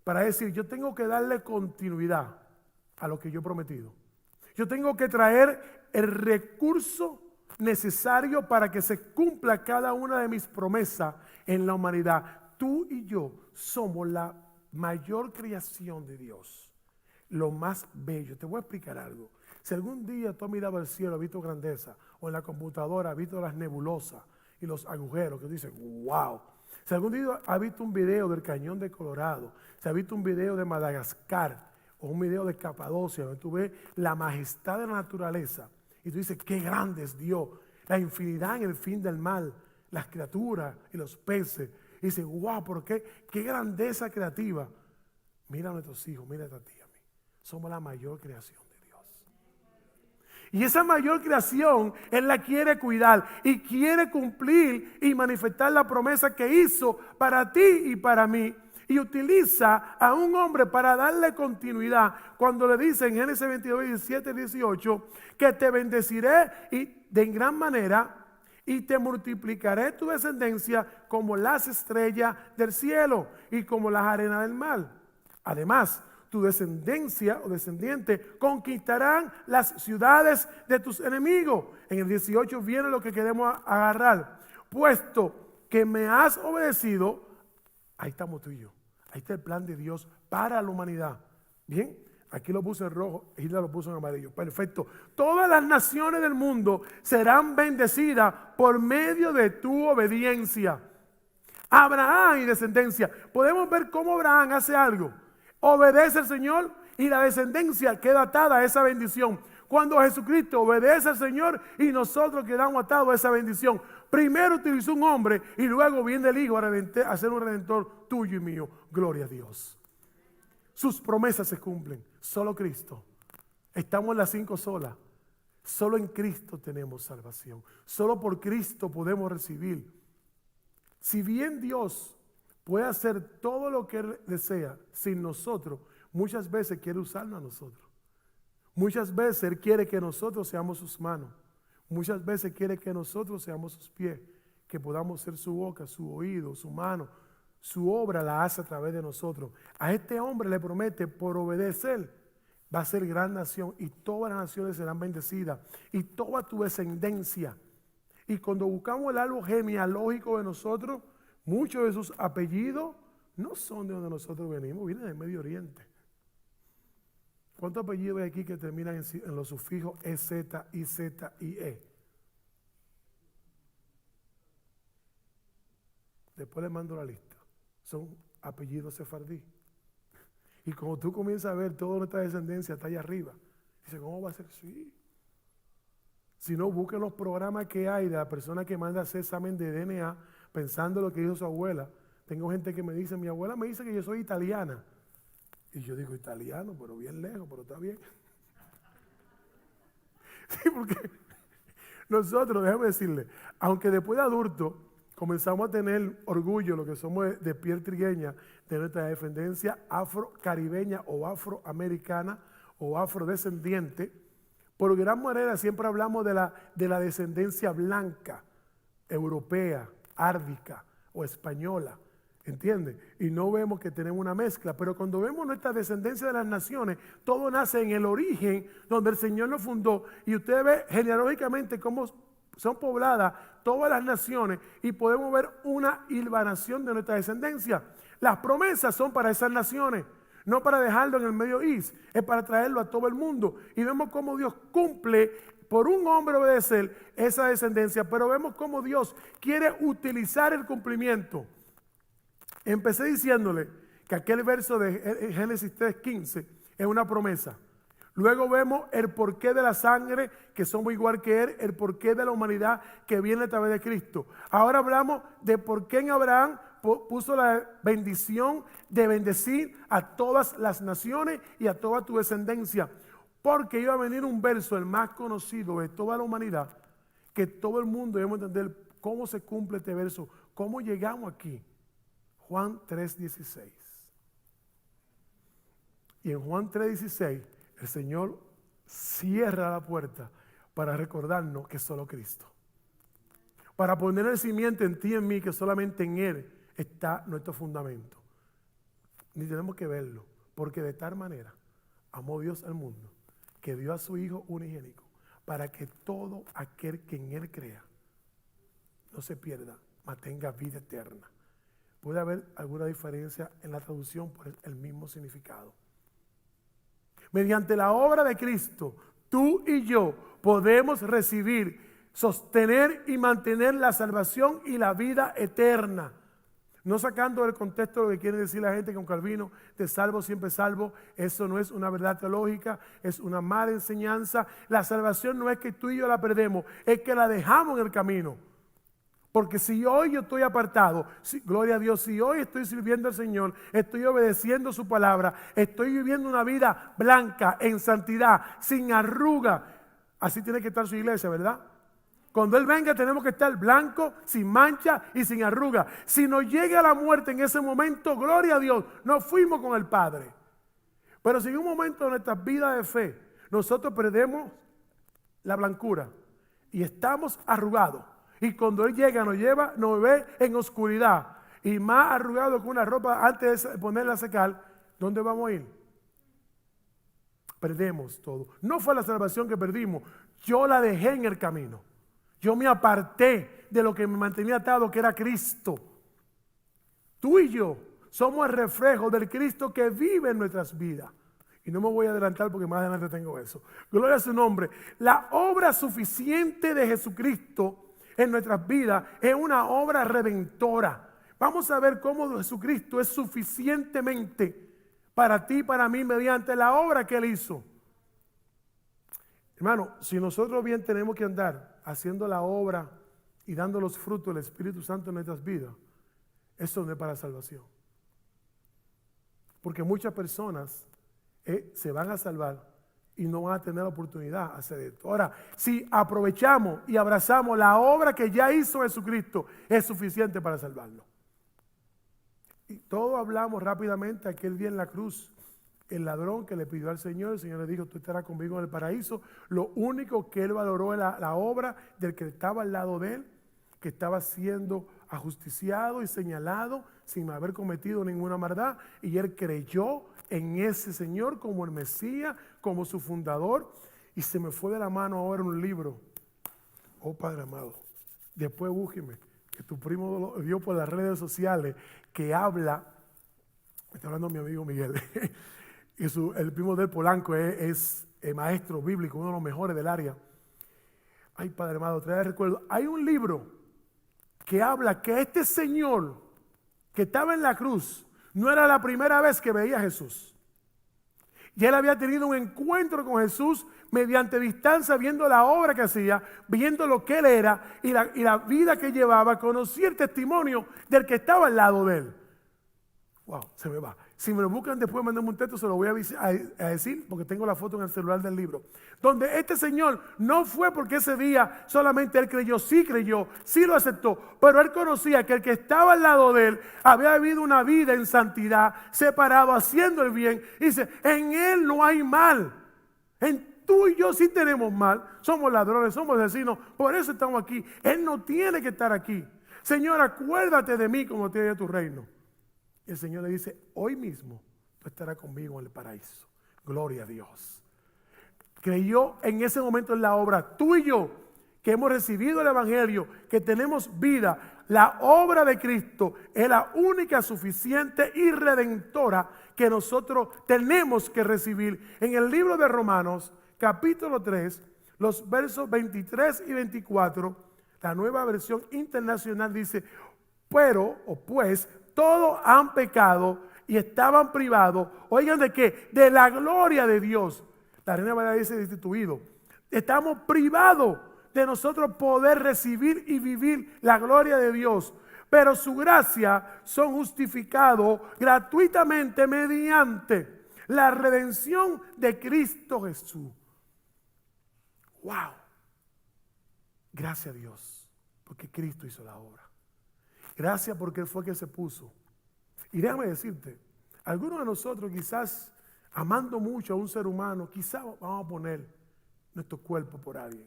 para decir, yo tengo que darle continuidad a lo que yo he prometido. Yo tengo que traer el recurso necesario para que se cumpla cada una de mis promesas en la humanidad. Tú y yo somos la mayor creación de Dios, lo más bello. Te voy a explicar algo. Si algún día tú has mirado al cielo, has visto grandeza, o en la computadora has visto las nebulosas y los agujeros, que tú dices, wow. Si algún día has visto un video del Cañón de Colorado, si has visto un video de Madagascar, o un video de Capadocia, donde tú ves la majestad de la naturaleza, y tú dices, qué grande es Dios, la infinidad en el fin del mal, las criaturas y los peces. Y dices, wow, ¿por qué? Qué grandeza creativa. Mira a nuestros hijos, mira a ti, a mí. Somos la mayor creación de Dios. Y esa mayor creación, Él la quiere cuidar y quiere cumplir y manifestar la promesa que hizo para ti y para mí. Y utiliza a un hombre para darle continuidad. Cuando le dice en Génesis 22, 17 y 18, que te bendeciré y de gran manera y te multiplicaré tu descendencia como las estrellas del cielo y como las arenas del mar. Además, tu descendencia o descendiente conquistarán las ciudades de tus enemigos. En el 18 viene lo que queremos agarrar. Puesto que me has obedecido, ahí estamos tú y yo. Ahí está el plan de Dios para la humanidad. Bien, aquí lo puse en rojo, Hilda lo puso en amarillo. Perfecto. Todas las naciones del mundo serán bendecidas por medio de tu obediencia. Abraham y descendencia. Podemos ver cómo Abraham hace algo. Obedece al Señor y la descendencia queda atada a esa bendición. Cuando Jesucristo obedece al Señor y nosotros quedamos atados a esa bendición. Primero utilizó un hombre y luego viene el Hijo a ser un redentor tuyo y mío. Gloria a Dios. Sus promesas se cumplen. Solo Cristo. Estamos en las 5 solas. Solo en Cristo tenemos salvación. Solo por Cristo podemos recibir. Si bien Dios puede hacer todo lo que Él desea sin nosotros, muchas veces quiere usarnos a nosotros. Muchas veces Él quiere que nosotros seamos sus manos. Muchas veces quiere que nosotros seamos sus pies, que podamos ser su boca, su oído, su mano. Su obra la hace a través de nosotros. A este hombre le promete, por obedecer, va a ser gran nación y todas las naciones serán bendecidas y toda tu descendencia. Y cuando buscamos el árbol genealógico de nosotros, muchos de sus apellidos no son de donde nosotros venimos, vienen del Medio Oriente. ¿Cuántos apellidos hay aquí que terminan en los sufijos EZ, IZ, IE? Después les mando la lista. Son apellidos sefardí. Y como tú comienzas a ver toda nuestra descendencia está allá arriba, dice, ¿cómo va a ser? Sí. Si no, busquen los programas que hay de la persona que manda a hacer examen de DNA pensando lo que hizo su abuela. Tengo gente que me dice, mi abuela me dice que yo soy italiana. Y yo digo, italiano, pero bien lejos, pero está bien. Sí, porque nosotros, déjame decirle, aunque después de adultos comenzamos a tener orgullo, lo que somos de piel trigueña, de nuestra descendencia afro-caribeña o afroamericana o afrodescendiente, por gran manera siempre hablamos de la descendencia blanca, europea, árdica o española. ¿Entiendes? Y no vemos que tenemos una mezcla, pero cuando vemos nuestra descendencia de las naciones, todo nace en el origen donde el Señor nos fundó y usted ve genealógicamente cómo son pobladas todas las naciones y podemos ver una hilvanación de nuestra descendencia. Las promesas son para esas naciones, no para dejarlo en el Medio East, es para traerlo a todo el mundo. Y vemos cómo Dios cumple por un hombre obedecer esa descendencia, pero vemos cómo Dios quiere utilizar el cumplimiento. Empecé diciéndole que aquel verso de Génesis 3:15 es una promesa. Luego vemos el porqué de la sangre, que somos igual que Él, el porqué de la humanidad que viene a través de Cristo. Ahora hablamos de por qué en Abraham puso la bendición de bendecir a todas las naciones y a toda tu descendencia. Porque iba a venir un verso, el más conocido de toda la humanidad, que todo el mundo debemos entender cómo se cumple este verso, cómo llegamos aquí. Juan 3:16. Y en Juan 3:16 el Señor cierra la puerta para recordarnos que es solo Cristo. Para poner el cimiento en ti y en mí, que solamente en Él está nuestro fundamento. Ni tenemos que verlo, porque de tal manera amó Dios al mundo, que dio a su Hijo unigénito, para que todo aquel que en Él crea no se pierda, mas tenga vida eterna. Puede haber alguna diferencia en la traducción por el mismo significado. Mediante la obra de Cristo, tú y yo podemos recibir, sostener y mantener la salvación y la vida eterna. No sacando del contexto lo que quiere decir la gente con Calvino, de salvo siempre salvo. Eso no es una verdad teológica, es una mala enseñanza. La salvación no es que tú y yo la perdemos, es que la dejamos en el camino. Porque si hoy yo estoy apartado, gloria a Dios, si hoy estoy sirviendo al Señor, estoy obedeciendo su palabra, estoy viviendo una vida blanca, en santidad, sin arruga. Así tiene que estar su iglesia, ¿verdad? Cuando Él venga tenemos que estar blanco, sin mancha y sin arruga. Si nos llega la muerte en ese momento, gloria a Dios, nos fuimos con el Padre. Pero si en un momento de nuestra vida de fe nosotros perdemos la blancura y estamos arrugados, y cuando Él llega nos ve en oscuridad y más arrugado que una ropa antes de ponerla a secar, ¿dónde vamos a ir? Perdemos todo. No fue la salvación que perdimos, yo la dejé en el camino. Yo me aparté de lo que me mantenía atado, que era Cristo. Tú y yo somos el reflejo del Cristo que vive en nuestras vidas. Y no me voy a adelantar porque más adelante tengo eso. Gloria a su nombre. La obra suficiente de Jesucristo en nuestras vidas es una obra redentora. Vamos a ver cómo Jesucristo es suficientemente para ti y para mí mediante la obra que Él hizo. Hermano, si nosotros bien tenemos que andar haciendo la obra y dando los frutos del Espíritu Santo en nuestras vidas, eso no es para salvación. Porque muchas personas se van a salvar y no van a tener la oportunidad de hacer esto. Ahora, si aprovechamos y abrazamos la obra que ya hizo Jesucristo, es suficiente para salvarnos. Y todos hablamos rápidamente aquel día en la cruz. El ladrón que le pidió al Señor, el Señor le dijo, tú estarás conmigo en el paraíso. Lo único que él valoró era la obra del que estaba al lado de él, que estaba siendo ajusticiado y señalado sin haber cometido ninguna maldad. Y él creyó en ese Señor como el Mesías, como su fundador. Y se me fue de la mano ahora un libro. Oh Padre amado, después búsqueme, que tu primo lo vio por las redes sociales, que habla, me está hablando mi amigo Miguel, y el primo del Polanco es maestro bíblico, uno de los mejores del área. Ay, Padre amado, trae recuerdo. Hay un libro que habla que este Señor que estaba en la cruz no era la primera vez que veía a Jesús. Y él había tenido un encuentro con Jesús mediante distancia, viendo la obra que hacía, viendo lo que él era y la vida que llevaba. Conocía el testimonio del que estaba al lado de él. Wow, se me va. Si me lo buscan después, mándenme un texto, se lo voy a decir, porque tengo la foto en el celular del libro. Donde este señor no fue porque ese día solamente él creyó, sí lo aceptó, pero él conocía que el que estaba al lado de él había vivido una vida en santidad, separado, haciendo el bien. Y dice, en él no hay mal. En tú y yo sí tenemos mal. Somos ladrones, somos asesinos, por eso estamos aquí. Él no tiene que estar aquí. Señor, acuérdate de mí como te de tu reino. Y el Señor le dice, hoy mismo tú estarás conmigo en el paraíso. Gloria a Dios. Creyó en ese momento en la obra. Tú y yo, que hemos recibido el Evangelio, que tenemos vida, la obra de Cristo es la única suficiente y redentora que nosotros tenemos que recibir. En el libro de Romanos, capítulo 3, los versos 23 y 24, la nueva versión internacional dice, pues, todos han pecado y estaban privados, oigan de qué, de la gloria de Dios. La Reina Valera dice destituido. Estamos privados de nosotros poder recibir y vivir la gloria de Dios. Pero su gracia son justificados gratuitamente mediante la redención de Cristo Jesús. Wow. Gracias a Dios porque Cristo hizo la obra. Gracias porque Él fue quien se puso. Y déjame decirte, algunos de nosotros quizás, amando mucho a un ser humano, quizás vamos a poner nuestro cuerpo por alguien.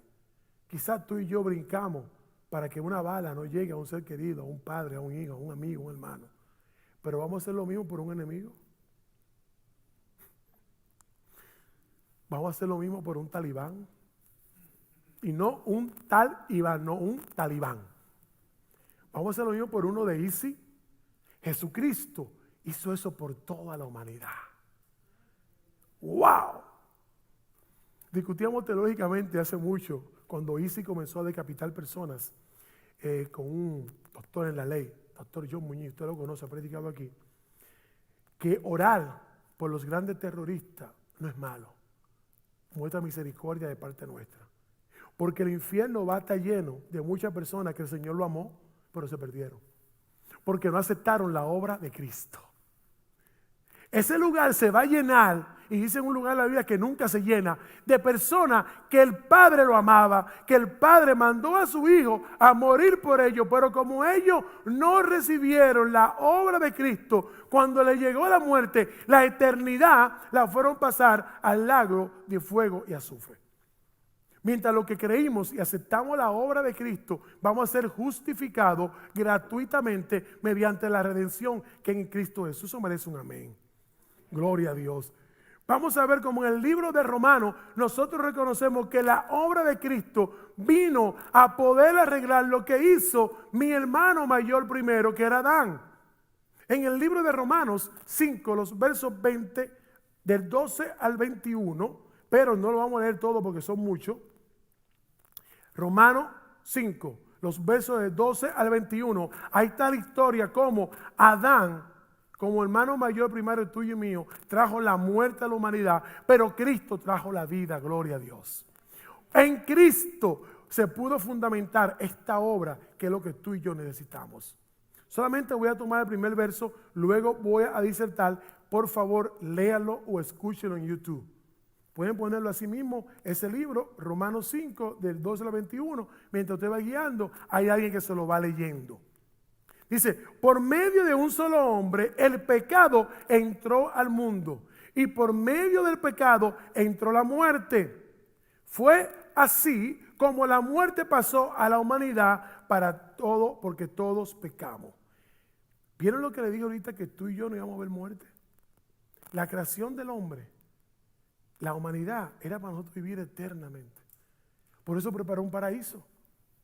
Quizás tú y yo brincamos para que una bala no llegue a un ser querido, a un padre, a un hijo, a un amigo, a un hermano. Pero vamos a hacer lo mismo por un enemigo. Vamos a hacer lo mismo por un talibán. Y no un tal Iván, no un talibán. Vamos a hacer lo mismo por uno de ISIS. Jesucristo hizo eso por toda la humanidad. ¡Wow! Discutíamos teológicamente hace mucho, cuando ISIS comenzó a decapitar personas, con un doctor en la ley, doctor John Muñiz, usted lo conoce, ha predicado aquí, que orar por los grandes terroristas no es malo. Muestra misericordia de parte nuestra. Porque el infierno va a estar lleno de muchas personas que el Señor lo amó, pero se perdieron. Porque no aceptaron la obra de Cristo. Ese lugar se va a llenar, y dice en un lugar de la Biblia que nunca se llena, de personas que el Padre lo amaba, que el Padre mandó a su Hijo a morir por ellos, pero como ellos no recibieron la obra de Cristo, cuando le llegó la muerte, la eternidad la fueron pasar al lago de fuego y azufre. Mientras los que creímos y aceptamos la obra de Cristo, vamos a ser justificados gratuitamente mediante la redención que en Cristo Jesús. Eso merece un amén. Gloria a Dios. Vamos a ver cómo en el libro de Romanos nosotros reconocemos que la obra de Cristo vino a poder arreglar lo que hizo mi hermano mayor primero, que era Adán. En el libro de Romanos 5, los versos 20, del 12 al 21, pero no lo vamos a leer todo porque son muchos. Romanos 5, los versos del 12 al 21, ahí está la historia como Adán, como hermano mayor primario tuyo y mío, trajo la muerte a la humanidad, pero Cristo trajo la vida, gloria a Dios. En Cristo se pudo fundamentar esta obra que es lo que tú y yo necesitamos. Solamente voy a tomar el primer verso, luego voy a disertar. Por favor, léalo o escúchelo en YouTube. Pueden ponerlo así mismo, ese libro, Romanos 5, del 12 al 21. Mientras usted va guiando, hay alguien que se lo va leyendo. Dice, por medio de un solo hombre, el pecado entró al mundo. Y por medio del pecado entró la muerte. Fue así como la muerte pasó a la humanidad para todo, porque todos pecamos. ¿Vieron lo que le dije ahorita, que tú y yo no íbamos a ver muerte? La creación del hombre, la humanidad, era para nosotros vivir eternamente. Por eso preparó un paraíso.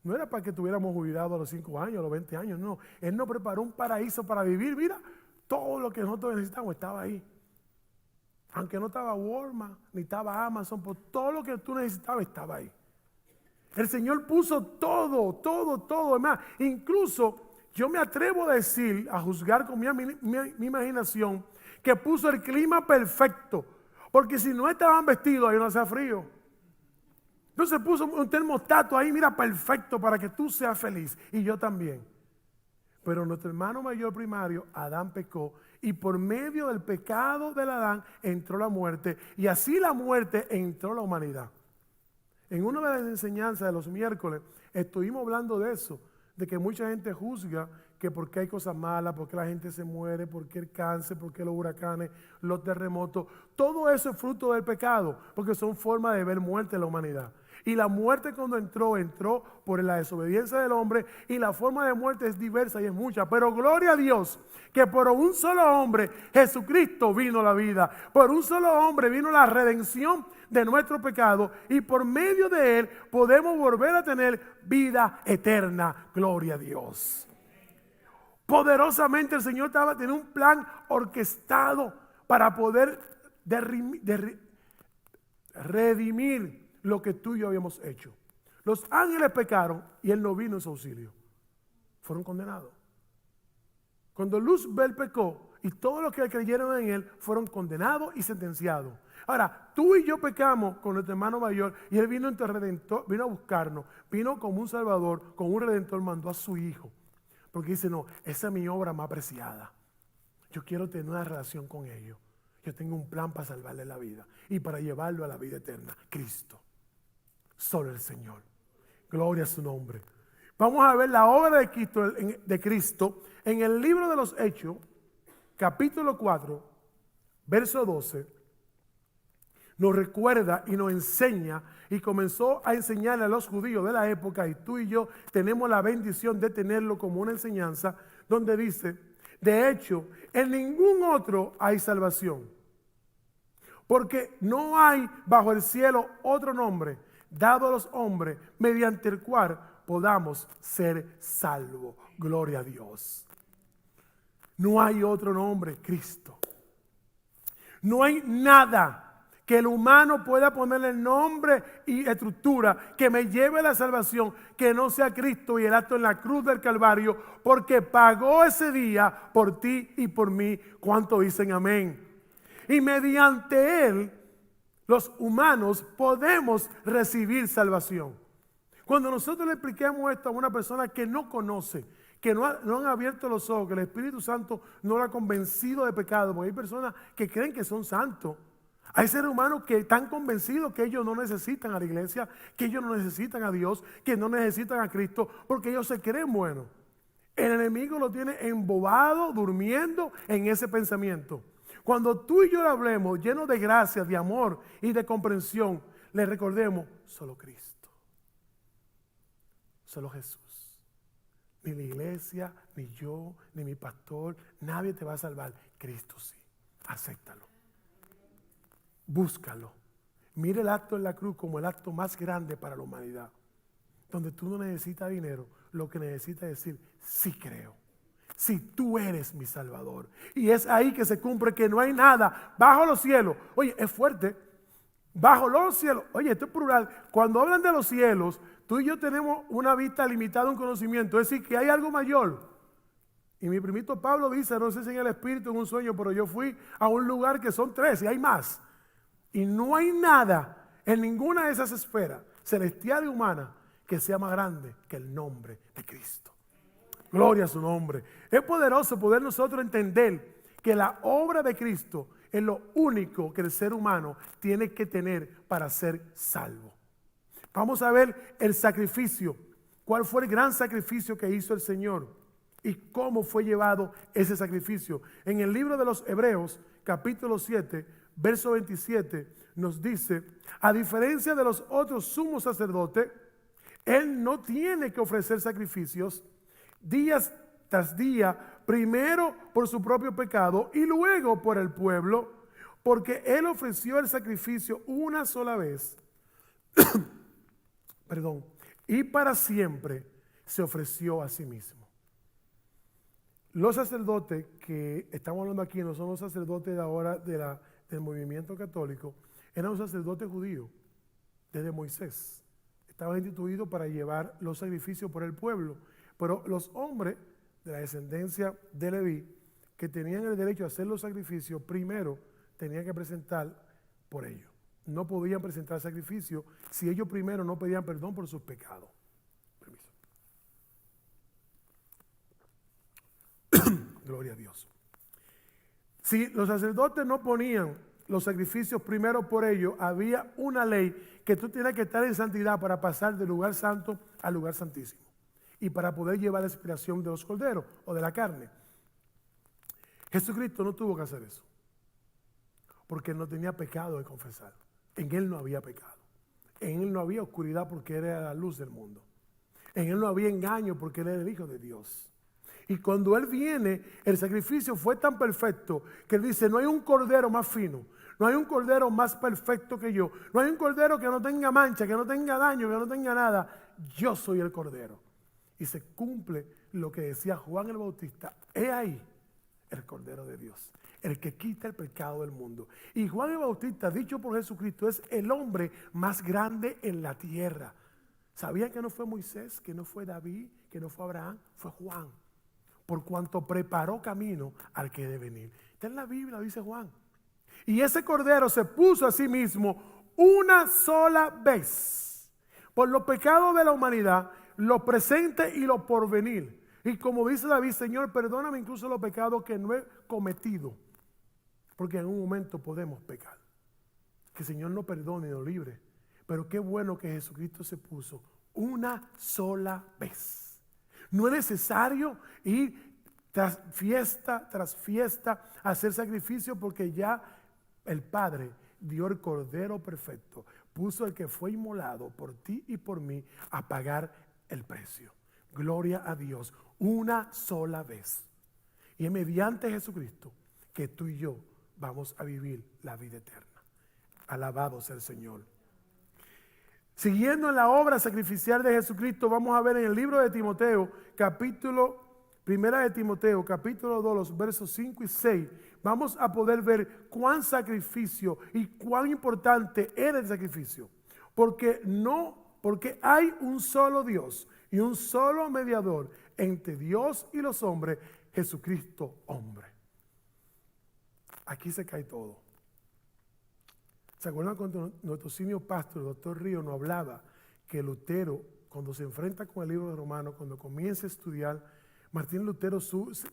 No era para que tuviéramos jubilado a los 5 años, a los 20 años, no. Él nos preparó un paraíso para vivir. Mira, todo lo que nosotros necesitamos estaba ahí. Aunque no estaba Walmart, ni estaba Amazon, pues todo lo que tú necesitabas estaba ahí. El Señor puso todo. Además, incluso yo me atrevo a decir, a juzgar con mi imaginación, que puso el clima perfecto. Porque si no estaban vestidos, ahí no hacía frío. Entonces puso un termostato ahí, mira, perfecto para que tú seas feliz. Y yo también. Pero nuestro hermano mayor primario, Adán, pecó. Y por medio del pecado del Adán entró la muerte. Y así la muerte entró la humanidad. En una de las enseñanzas de los miércoles estuvimos hablando de eso. De que mucha gente juzga que porque hay cosas malas, porque la gente se muere, porque el cáncer, porque los huracanes, los terremotos. Todo eso es fruto del pecado. Porque son formas de ver muerte en la humanidad. Y la muerte cuando entró por la desobediencia del hombre, y la forma de muerte es diversa y es mucha. Pero gloria a Dios que por un solo hombre, Jesucristo, vino la vida. Por un solo hombre vino la redención de nuestro pecado, y por medio de él podemos volver a tener vida eterna. Gloria a Dios. Poderosamente el Señor tenía un plan orquestado para poder redimir lo que tú y yo habíamos hecho. Los ángeles pecaron y él no vino en su auxilio. Fueron condenados. Cuando Luzbel pecó y todos los que creyeron en él fueron condenados y sentenciados. Ahora, tú y yo pecamos con nuestro hermano mayor y él vino a buscarnos, vino como un salvador, como un redentor, mandó a su hijo. Porque dice, no, esa es mi obra más apreciada. Yo quiero tener una relación con ellos. Yo tengo un plan para salvarle la vida y para llevarlo a la vida eterna. Cristo. Solo el Señor. Gloria a su nombre. Vamos a ver la obra de Cristo en el libro de los Hechos, capítulo 4, verso 12. Nos recuerda y nos enseña y comenzó a enseñarle a los judíos de la época, y tú y yo tenemos la bendición de tenerlo como una enseñanza, donde dice: de hecho, en ningún otro hay salvación, porque no hay bajo el cielo otro nombre dado a los hombres mediante el cual podamos ser salvos. Gloria a Dios. No hay otro nombre, Cristo. No hay nada que el humano pueda ponerle nombre y estructura que me lleve a la salvación, que no sea Cristo y el acto en la cruz del Calvario, porque pagó ese día por ti y por mí. ¿Cuánto dicen amén? Y mediante Él, los humanos podemos recibir salvación. Cuando nosotros le expliquemos esto a una persona que no conoce, que no han abierto los ojos, que el Espíritu Santo no lo ha convencido de pecado, porque hay personas que creen que son santos. Hay seres humanos que están convencidos que ellos no necesitan a la iglesia, que ellos no necesitan a Dios, que no necesitan a Cristo, porque ellos se creen buenos. El enemigo lo tiene embobado, durmiendo en ese pensamiento. Cuando tú y yo le hablemos llenos de gracia, de amor y de comprensión, le recordemos: solo Cristo, solo Jesús. Ni la iglesia, ni yo, ni mi pastor, nadie te va a salvar. Cristo sí. Acéptalo. Búscalo. Mira el acto en la cruz como el acto más grande para la humanidad, donde tú no necesitas dinero, lo que necesitas es decir: sí creo, sí, tú eres mi Salvador. Y es ahí que se cumple que no hay nada bajo los cielos. Oye, es fuerte. Bajo los cielos. Oye, esto es plural. Cuando hablan de los cielos, tú y yo tenemos una vista limitada, un conocimiento. Es decir, que hay algo mayor. Y mi primito Pablo dice: no sé si en el espíritu, en un sueño, pero yo fui a un lugar que son 3 y hay más. Y no hay nada en ninguna de esas esferas, celestial y humana, que sea más grande que el nombre de Cristo. Gloria a su nombre. Es poderoso poder nosotros entender que la obra de Cristo es lo único que el ser humano tiene que tener para ser salvo. Vamos a ver el sacrificio. ¿Cuál fue el gran sacrificio que hizo el Señor? ¿Y cómo fue llevado ese sacrificio? En el libro de los Hebreos, capítulo 7, verso 27, nos dice: a diferencia de los otros sumos sacerdotes, Él no tiene que ofrecer sacrificios día tras día, primero por su propio pecado y luego por el pueblo, porque Él ofreció el sacrificio una sola vez, perdón, y para siempre se ofreció a sí mismo. Los sacerdotes que estamos hablando aquí no son los sacerdotes de ahora del movimiento católico, eran los sacerdotes judíos desde Moisés. Estaban instituidos para llevar los sacrificios por el pueblo, pero los hombres de la descendencia de Leví que tenían el derecho a hacer los sacrificios, primero tenían que presentar por ellos. No podían presentar sacrificio si ellos primero no pedían perdón por sus pecados. Permiso. Gloria a Dios. Si los sacerdotes no ponían los sacrificios primero por ellos, había una ley que tú tienes que estar en santidad para pasar del lugar santo al lugar santísimo y para poder llevar la expiación de los corderos o de la carne. Jesucristo no tuvo que hacer eso, porque Él no tenía pecado de confesar. En Él no había pecado. En Él no había oscuridad, porque Él era la luz del mundo. En Él no había engaño, porque Él era el Hijo de Dios. Y cuando Él viene, el sacrificio fue tan perfecto que Él dice: no hay un cordero más fino, no hay un cordero más perfecto que yo, no hay un cordero que no tenga mancha, que no tenga daño, que no tenga nada. Yo soy el cordero. Y se cumple lo que decía Juan el Bautista: he ahí el Cordero de Dios, el que quita el pecado del mundo. Y Juan el Bautista, dicho por Jesucristo, es el hombre más grande en la tierra. ¿Sabían que no fue Moisés, que no fue David, que no fue Abraham? Fue Juan, por cuanto preparó camino al que debe venir. Está en la Biblia, dice Juan. Y ese Cordero se puso a sí mismo una sola vez por los pecados de la humanidad, los presentes y los porvenir. Y como dice David: Señor, perdóname incluso los pecados que no he cometido, porque en un momento podemos pecar. Que el Señor nos perdone y nos libre. Pero qué bueno que Jesucristo se puso una sola vez. No es necesario ir tras fiesta, a hacer sacrificio, porque ya el Padre dio el Cordero perfecto. Puso el que fue inmolado por ti y por mí a pagar el precio. Gloria a Dios. Una sola vez. Y es mediante Jesucristo que tú y yo vamos a vivir la vida eterna. Alabado sea el Señor. Siguiendo en la obra sacrificial de Jesucristo, vamos a ver en el libro de Timoteo, primera de Timoteo, capítulo 2, los versos 5 y 6, vamos a poder ver cuán sacrificio y cuán importante era el sacrificio. Porque hay un solo Dios y un solo mediador entre Dios y los hombres, Jesucristo hombre. Aquí se cae todo. ¿Se acuerdan cuando nuestro senior pastor, el doctor Río, nos hablaba que Lutero, cuando se enfrenta con el libro de Romanos, cuando comienza a estudiar, Martín Lutero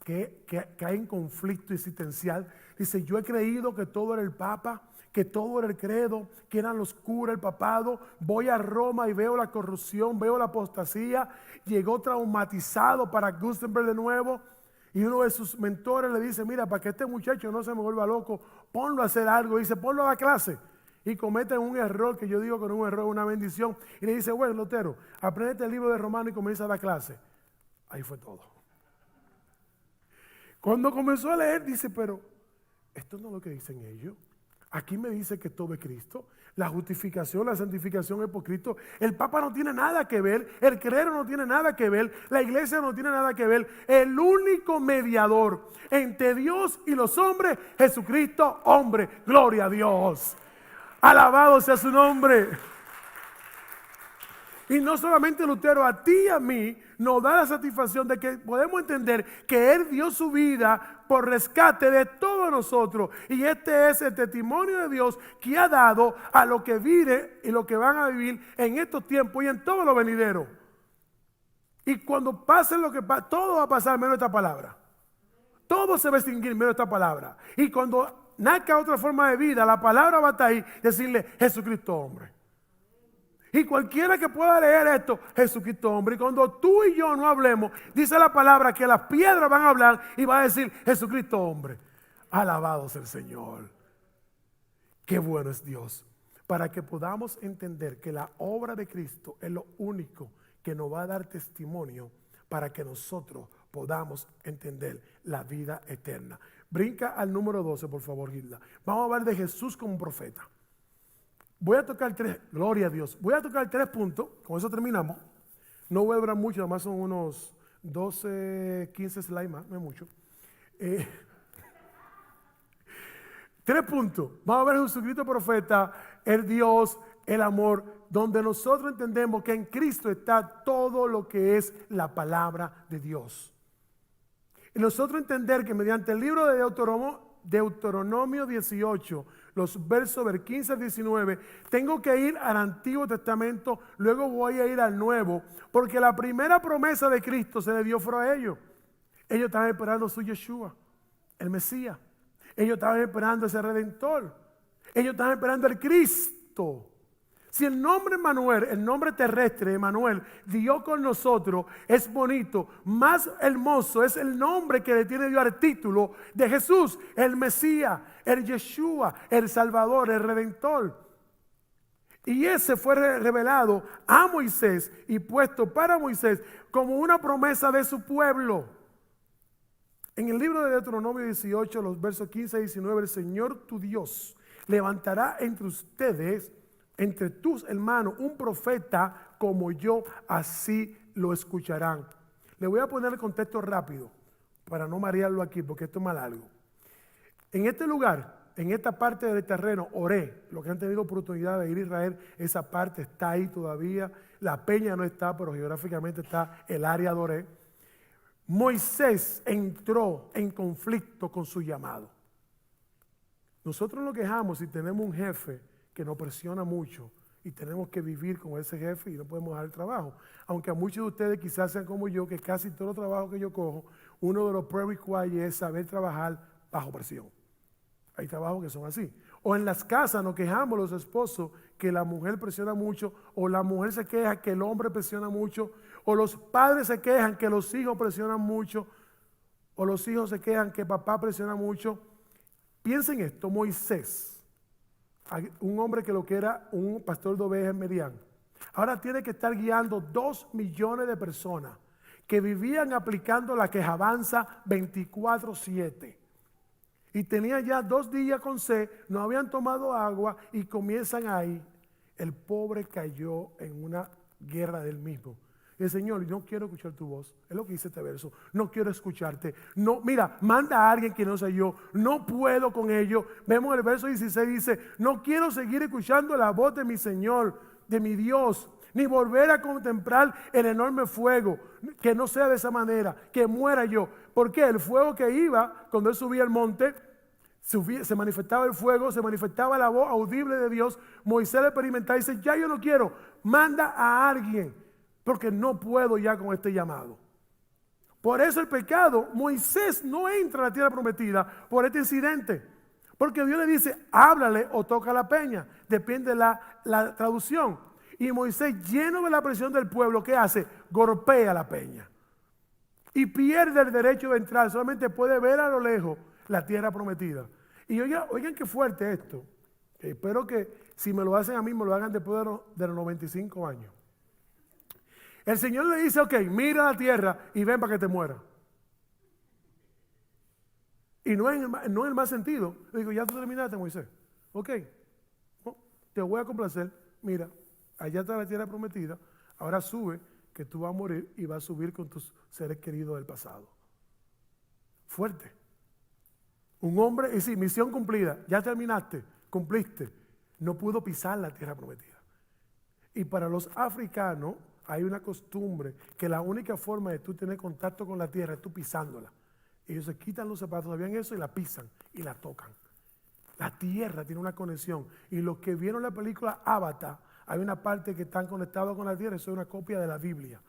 que cae en conflicto existencial, dice: yo he creído que todo era el Papa, que todo era el credo, que eran los curas, el papado. Voy a Roma y veo la corrupción, veo la apostasía. Llegó traumatizado para Gutenberg de nuevo. Y uno de sus mentores le dice: mira, para que este muchacho no se me vuelva loco, ponlo a hacer algo. Y dice: ponlo a la clase. Y cometen un error, que yo digo que no es un error, una bendición. Y le dice: bueno, Lutero, aprendete el libro de Romanos y comienza la clase. Ahí fue todo. Cuando comenzó a leer, dice: pero esto no es lo que dicen ellos. Aquí me dice que todo es Cristo. La justificación, la santificación es por Cristo. El Papa no tiene nada que ver. El clero no tiene nada que ver. La iglesia no tiene nada que ver. El único mediador entre Dios y los hombres, Jesucristo, hombre. Gloria a Dios. Alabado sea su nombre. Y no solamente Lutero, a ti y a mí nos da la satisfacción de que podemos entender que Él dio su vida por rescate de todos nosotros. Y este es el testimonio de Dios que ha dado a lo que vive y lo que van a vivir en estos tiempos y en todo lo venidero. Y cuando pase lo que pase, todo va a pasar menos esta palabra. Todo se va a extinguir menos esta palabra. Y cuando nazca otra forma de vida, la palabra va a estar ahí, decirle: Jesucristo hombre. Y cualquiera que pueda leer esto, Jesucristo hombre. Y cuando tú y yo no hablemos, dice la palabra que las piedras van a hablar y van a decir: Jesucristo hombre. Alabado sea el Señor. Qué bueno es Dios. Para que podamos entender que la obra de Cristo es lo único que nos va a dar testimonio para que nosotros podamos entender la vida eterna. Brinca al número 12, por favor, Gilda. Vamos a hablar de Jesús como profeta. Voy a tocar gloria a Dios. Voy a tocar 3 puntos, con eso terminamos. No voy a durar mucho, además son unos 12, 15 slides más, no es mucho. 3 puntos. Vamos a ver Jesucristo profeta, el Dios, el amor, donde nosotros entendemos que en Cristo está todo lo que es la palabra de Dios. Y nosotros entender que mediante el libro de Deuteronomio 18, los versos del 15 al 19, tengo que ir al Antiguo Testamento, luego voy a ir al Nuevo, porque la primera promesa de Cristo se le dio fue a ellos. Ellos estaban esperando su Yeshua, el Mesías. Ellos estaban esperando ese Redentor. Ellos estaban esperando el Cristo. Si el nombre Emmanuel, el nombre terrestre Emmanuel, Dios con nosotros, es bonito, más hermoso es el nombre que le tiene Dios al título de Jesús, el Mesías, el Yeshua, el Salvador, el Redentor. Y ese fue revelado a Moisés y puesto para Moisés como una promesa de su pueblo. En el libro de Deuteronomio 18, los versos 15 y 19, el Señor tu Dios levantará entre ustedes, entre tus hermanos, un profeta como yo, así lo escucharán. Le voy a poner el contexto rápido para no marearlo aquí, porque esto es más largo. En este lugar, en esta parte del terreno, Oré, los que han tenido oportunidad de ir a Israel, esa parte está ahí todavía. La peña no está, pero geográficamente está el área de Oré. Moisés entró en conflicto con su llamado. Nosotros nos quejamos si tenemos un jefe que nos presiona mucho y tenemos que vivir con ese jefe y no podemos dejar el trabajo. Aunque a muchos de ustedes quizás sean como yo, que casi todo el trabajo que yo cojo, uno de los prerequisitos es saber trabajar bajo presión. Hay trabajos que son así. O en las casas nos quejamos los esposos que la mujer presiona mucho, o la mujer se queja que el hombre presiona mucho, o los padres se quejan que los hijos presionan mucho, o los hijos se quejan que papá presiona mucho. Piensen esto, Moisés, un hombre que lo que era un pastor de ovejas en Merián, ahora tiene que estar guiando 2 millones de personas que vivían aplicando la quejabanza 24/7. Y tenían ya 2 días con sed, no habían tomado agua y comienzan ahí. El pobre cayó en una guerra del mismo. El Señor, no quiero escuchar tu voz. Es lo que dice este verso. No quiero escucharte. No, mira, manda a alguien que no sea yo. No puedo con ello. Vemos el verso 16, dice, no quiero seguir escuchando la voz de mi Señor, de mi Dios, ni volver a contemplar el enorme fuego. Que no sea de esa manera, que muera yo. Porque el fuego que iba, cuando él subía al monte, se manifestaba el fuego, se manifestaba la voz audible de Dios. Moisés le experimentaba y dice, ya yo no quiero, manda a alguien, porque no puedo ya con este llamado. Por eso el pecado, Moisés no entra a la tierra prometida por este incidente. Porque Dios le dice, háblale o toca la peña, depende de la traducción. Y Moisés, lleno de la presión del pueblo, ¿qué hace? Golpea la peña. Y pierde el derecho de entrar, solamente puede ver a lo lejos la tierra prometida. Y oigan qué fuerte esto. Espero que si me lo hacen a mí, me lo hagan después de los 95 años. El Señor le dice, ok, mira la tierra y ven para que te muera. Y no en el más sentido. Le digo, ya tú terminaste, Moisés. Ok, te voy a complacer. Mira, allá está la tierra prometida. Ahora sube, que tú vas a morir y vas a subir con tus seres queridos del pasado. Fuerte. Un hombre, y sí, misión cumplida. Ya terminaste, cumpliste. No pudo pisar la tierra prometida. Y para los africanos hay una costumbre que la única forma de tú tener contacto con la tierra es tú pisándola. Ellos se quitan los zapatos, ¿sabían eso? Y la pisan y la tocan. La tierra tiene una conexión. Y los que vieron la película Avatar, hay una parte que están conectados con la tierra. Eso es una copia de la Biblia.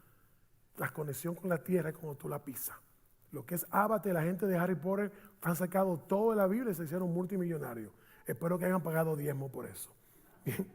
La conexión con la tierra es cuando tú la pisas. Lo que es Avatar, la gente de Harry Potter han sacado todo de la Biblia y se hicieron multimillonarios. Espero que hayan pagado diezmo por eso. Bien.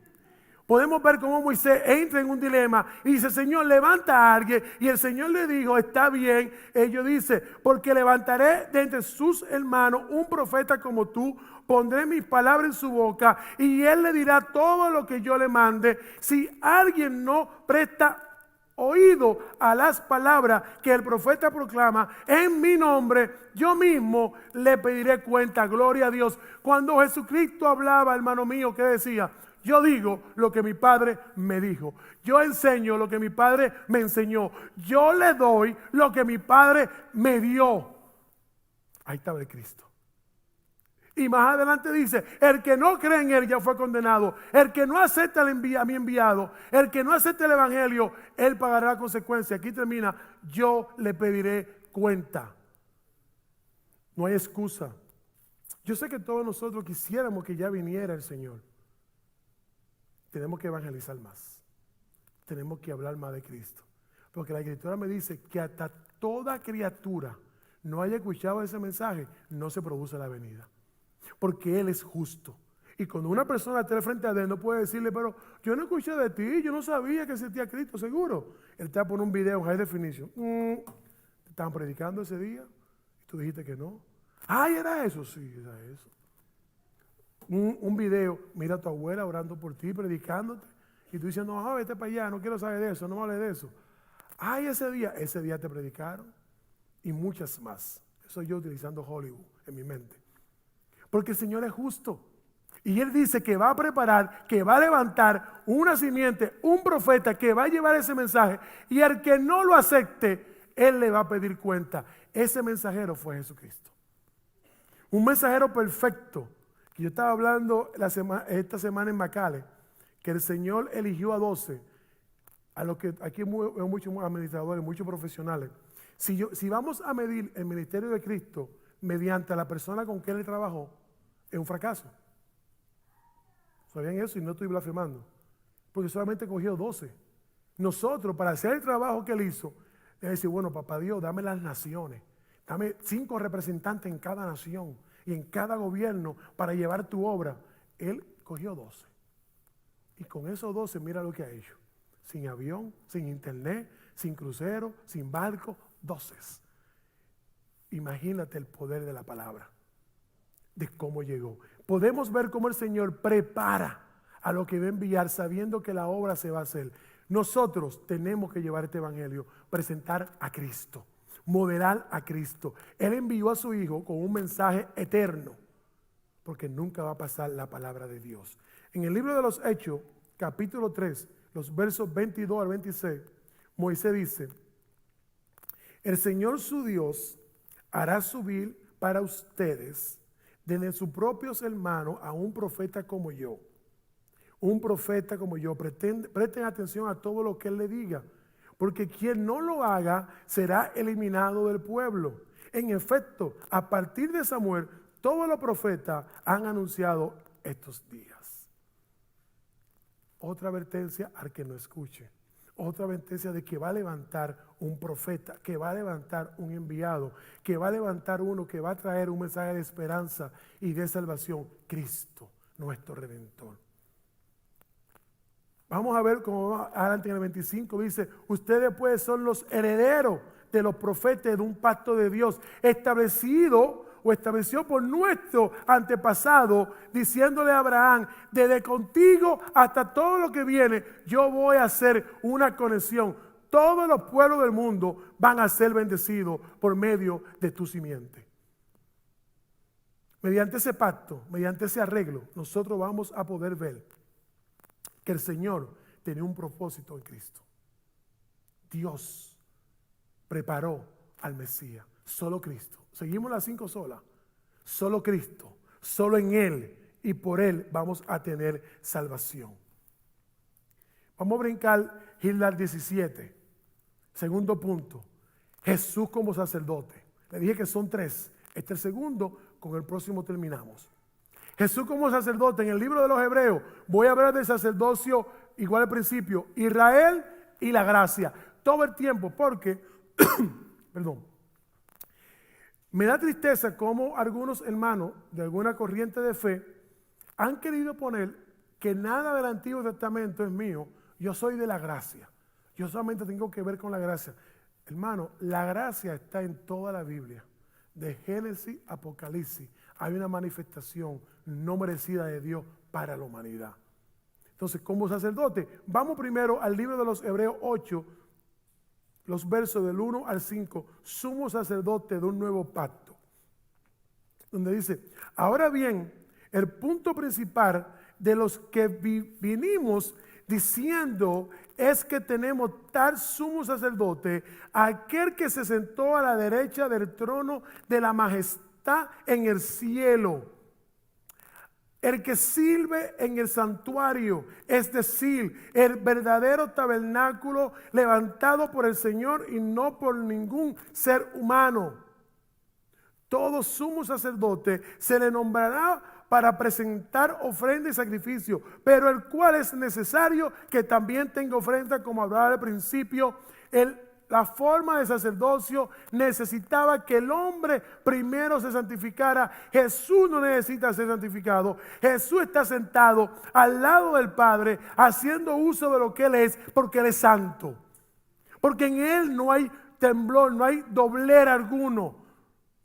Podemos ver cómo Moisés entra en un dilema y dice, Señor, levanta a alguien. Y el Señor le dijo, está bien. Ellos dicen, porque levantaré de entre sus hermanos un profeta como tú, pondré mis palabras en su boca y él le dirá todo lo que yo le mande. Si alguien no presta oído a las palabras que el profeta proclama en mi nombre, yo mismo le pediré cuenta. Gloria a Dios. Cuando Jesucristo hablaba, hermano mío, ¿qué decía? Yo digo lo que mi padre me dijo. Yo enseño lo que mi padre me enseñó. Yo le doy lo que mi padre me dio. Ahí estaba el Cristo. Y más adelante dice, el que no cree en él ya fue condenado. El que no acepta a mi enviado, el que no acepta el evangelio, él pagará la consecuencia. Aquí termina, yo le pediré cuenta. No hay excusa. Yo sé que todos nosotros quisiéramos que ya viniera el Señor. Tenemos que evangelizar más. Tenemos que hablar más de Cristo. Porque la Escritura me dice que hasta toda criatura no haya escuchado ese mensaje, no se produce la venida. Porque Él es justo. Y cuando una persona está frente a Él, no puede decirle, pero yo no escuché de ti, yo no sabía que existía Cristo, seguro. Él te va a poner un video en high definition. Te estaban predicando ese día y tú dijiste que no. Ay, ¿era eso? Sí, era eso. Un video, mira a tu abuela orando por ti, predicándote, y tú diciendo, no, vete para allá, no quiero saber de eso, no me hables de eso. Ay, ese día te predicaron, y muchas más. Eso yo utilizando Hollywood en mi mente. Porque el Señor es justo. Y Él dice que va a preparar, que va a levantar una simiente, un profeta que va a llevar ese mensaje, y al que no lo acepte, Él le va a pedir cuenta. Ese mensajero fue Jesucristo. Un mensajero perfecto. Yo estaba hablando esta semana en Macale, que el Señor eligió a 12, a los que aquí hay muchos administradores, muchos profesionales. Si vamos a medir el ministerio de Cristo mediante la persona con que Él trabajó, es un fracaso. ¿Sabían eso? Y no estoy blasfemando. Porque solamente cogió 12. Nosotros, para hacer el trabajo que Él hizo, es decir, bueno, papá Dios, dame las naciones. Dame 5 representantes en cada nación. y en cada gobierno para llevar tu obra. Él cogió 12. Y con esos 12 mira lo que ha hecho. Sin avión, sin internet, sin crucero, sin barco, 12. Imagínate el poder de la palabra, de cómo llegó. Podemos ver cómo el Señor prepara a lo que va a enviar sabiendo que la obra se va a hacer. Nosotros tenemos que llevar este evangelio, presentar a Cristo, modelar a Cristo. Él envió a su Hijo con un mensaje eterno, porque nunca va a pasar la palabra de Dios. En el libro de los Hechos, capítulo 3, los versos 22 al 26, Moisés dice: el Señor su Dios hará subir para ustedes de sus propios hermanos a un profeta como yo. Un profeta como yo. Presten atención a todo lo que él le diga, porque quien no lo haga será eliminado del pueblo. En efecto, a partir de Samuel, todos los profetas han anunciado estos días. Otra advertencia al que no escuche. Otra advertencia de que va a levantar un profeta, que va a levantar un enviado, que va a levantar uno que va a traer un mensaje de esperanza y de salvación. Cristo, nuestro Redentor. Vamos a ver cómo va adelante en el 25, dice: ustedes pues son los herederos de los profetas de un pacto de Dios estableció por nuestro antepasado, diciéndole a Abraham: desde contigo hasta todo lo que viene, yo voy a hacer una conexión. Todos los pueblos del mundo van a ser bendecidos por medio de tu simiente. Mediante ese pacto, mediante ese arreglo, nosotros vamos a poder ver que el Señor tenía un propósito en Cristo. Dios preparó al Mesías. Solo Cristo. Seguimos las 5 solas. Solo Cristo. Solo en Él y por Él vamos a tener salvación. Vamos a brincar Gilgal 17. Segundo punto. Jesús como sacerdote. Le dije que son 3. Este es el segundo. Con el próximo terminamos. Jesús como sacerdote. En el libro de los Hebreos voy a hablar del sacerdocio igual al principio. Israel y la gracia. Todo el tiempo porque, perdón. Me da tristeza cómo algunos hermanos de alguna corriente de fe han querido poner que nada del Antiguo Testamento es mío. Yo soy de la gracia. Yo solamente tengo que ver con la gracia. Hermano, la gracia está en toda la Biblia. De Génesis a Apocalipsis hay una manifestación no merecida de Dios para la humanidad. Entonces, como sacerdote, vamos primero al libro de los Hebreos 8, los versos del 1 al 5, sumo sacerdote de un nuevo pacto, donde dice: ahora bien, el punto principal de los que vinimos diciendo es que tenemos tal sumo sacerdote, aquel que se sentó a la derecha del trono de la majestad en el cielo, el que sirve en el santuario, es decir, el verdadero tabernáculo levantado por el Señor y no por ningún ser humano. Todo sumo sacerdote se le nombrará para presentar ofrenda y sacrificio, pero el cual es necesario que también tenga ofrenda, como hablaba al principio. La forma de sacerdocio necesitaba que el hombre primero se santificara. Jesús no necesita ser santificado. Jesús está sentado al lado del Padre haciendo uso de lo que Él es, porque Él es santo. Porque en Él no hay temblor, no hay doblez alguno,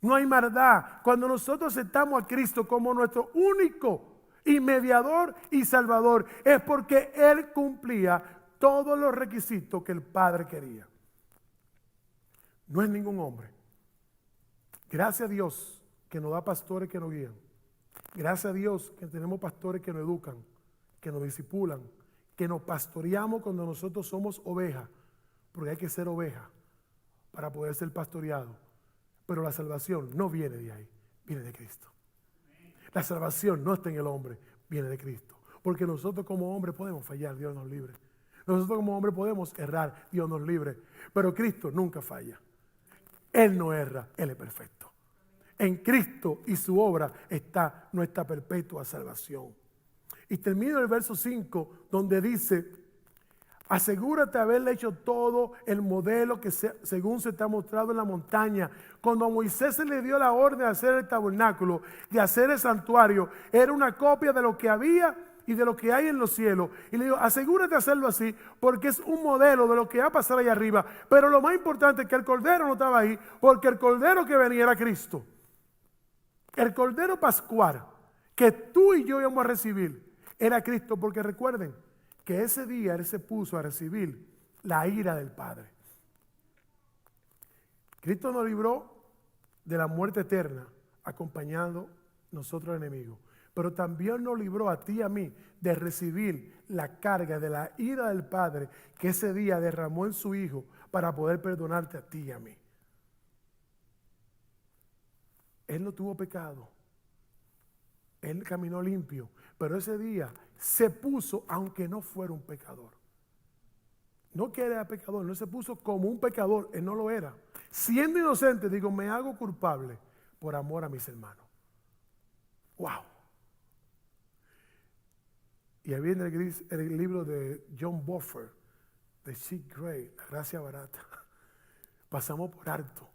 no hay maldad. Cuando nosotros aceptamos a Cristo como nuestro único y mediador y salvador, es porque Él cumplía todos los requisitos que el Padre quería. No es ningún hombre. Gracias a Dios que nos da pastores que nos guían. Gracias a Dios que tenemos pastores que nos educan, que nos discipulan, que nos pastoreamos cuando nosotros somos ovejas, porque hay que ser oveja para poder ser pastoreado. Pero la salvación no viene de ahí, viene de Cristo. La salvación no está en el hombre, viene de Cristo. Porque nosotros como hombres podemos fallar, Dios nos libre. Nosotros como hombres podemos errar, Dios nos libre. Pero Cristo nunca falla. Él no erra, Él es perfecto. En Cristo y su obra está nuestra perpetua salvación. Y termino el verso 5, donde dice: Asegúrate de haberle hecho todo el modelo que según se está mostrado en la montaña. Cuando a Moisés se le dio la orden de hacer el tabernáculo, de hacer el santuario, era una copia de lo que había y de lo que hay en los cielos. Y le digo, asegúrate de hacerlo así, porque es un modelo de lo que va a pasar allá arriba. Pero lo más importante es que el cordero no estaba ahí, porque el cordero que venía era Cristo. El cordero pascual que tú y yo íbamos a recibir era Cristo, porque recuerden que ese día Él se puso a recibir la ira del Padre. Cristo nos libró de la muerte eterna, acompañando nosotros enemigos. Pero también nos libró a ti y a mí de recibir la carga de la ira del Padre que ese día derramó en su Hijo para poder perdonarte a ti y a mí. Él no tuvo pecado. Él caminó limpio. Pero ese día se puso, aunque no fuera un pecador. No que era pecador, no se puso como un pecador, él no lo era. Siendo inocente, digo, me hago culpable por amor a mis hermanos. ¡Wow! Y ahí viene el libro de John Buffer, de Chick Gray, La Gracia Barata. Pasamos por alto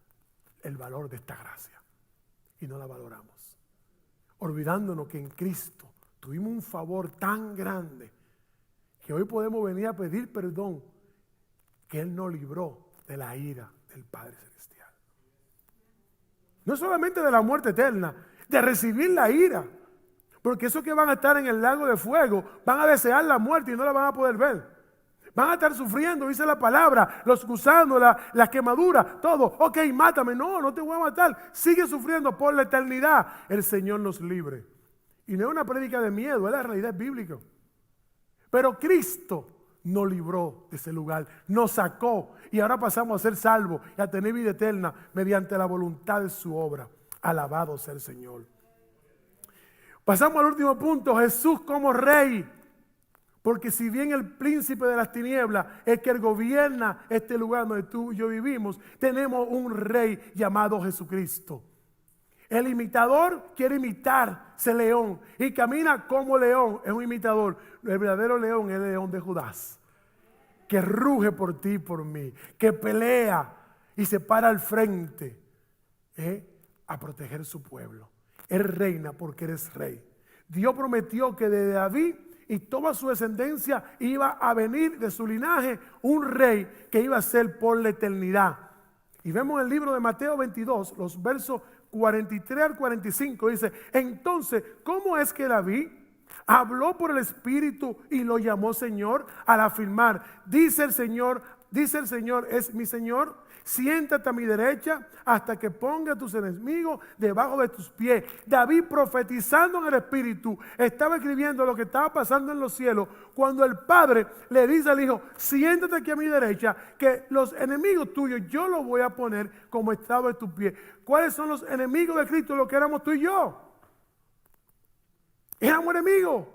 el valor de esta gracia y no la valoramos. Olvidándonos que en Cristo tuvimos un favor tan grande que hoy podemos venir a pedir perdón, que Él nos libró de la ira del Padre Celestial. No solamente de la muerte eterna, de recibir la ira. Porque esos que van a estar en el lago de fuego van a desear la muerte y no la van a poder ver. Van a estar sufriendo, dice la palabra, los gusanos, la quemadura, todo. Ok, mátame. No, no te voy a matar. Sigue sufriendo por la eternidad. El Señor nos libre. Y no es una prédica de miedo, es la realidad bíblica. Pero Cristo nos libró de ese lugar, nos sacó y ahora pasamos a ser salvos y a tener vida eterna mediante la voluntad de su obra. Alabado sea el Señor. Pasamos al último punto, Jesús como Rey. Porque si bien el príncipe de las tinieblas es que Él gobierna este lugar donde tú y yo vivimos, tenemos un Rey llamado Jesucristo. El imitador quiere imitarse león y camina como león, es un imitador. El verdadero león es el león de Judas, que ruge por ti y por mí, que pelea y se para al frente a proteger su pueblo. Él reina porque eres rey. Dios prometió que de David y toda su descendencia iba a venir de su linaje un rey que iba a ser por la eternidad. Y vemos en el libro de Mateo 22, los versos 43 al 45, dice, entonces, ¿cómo es que David habló por el Espíritu y lo llamó Señor al afirmar, dice el Señor, es mi Señor? Siéntate a mi derecha hasta que ponga a tus enemigos debajo de tus pies. David, profetizando en el Espíritu, estaba escribiendo lo que estaba pasando en los cielos cuando el Padre le dice al Hijo, siéntate aquí a mi derecha, que los enemigos tuyos yo los voy a poner como estrado de tus pies. ¿Cuáles son los enemigos de Cristo? Lo que éramos tú y yo. Éramos enemigos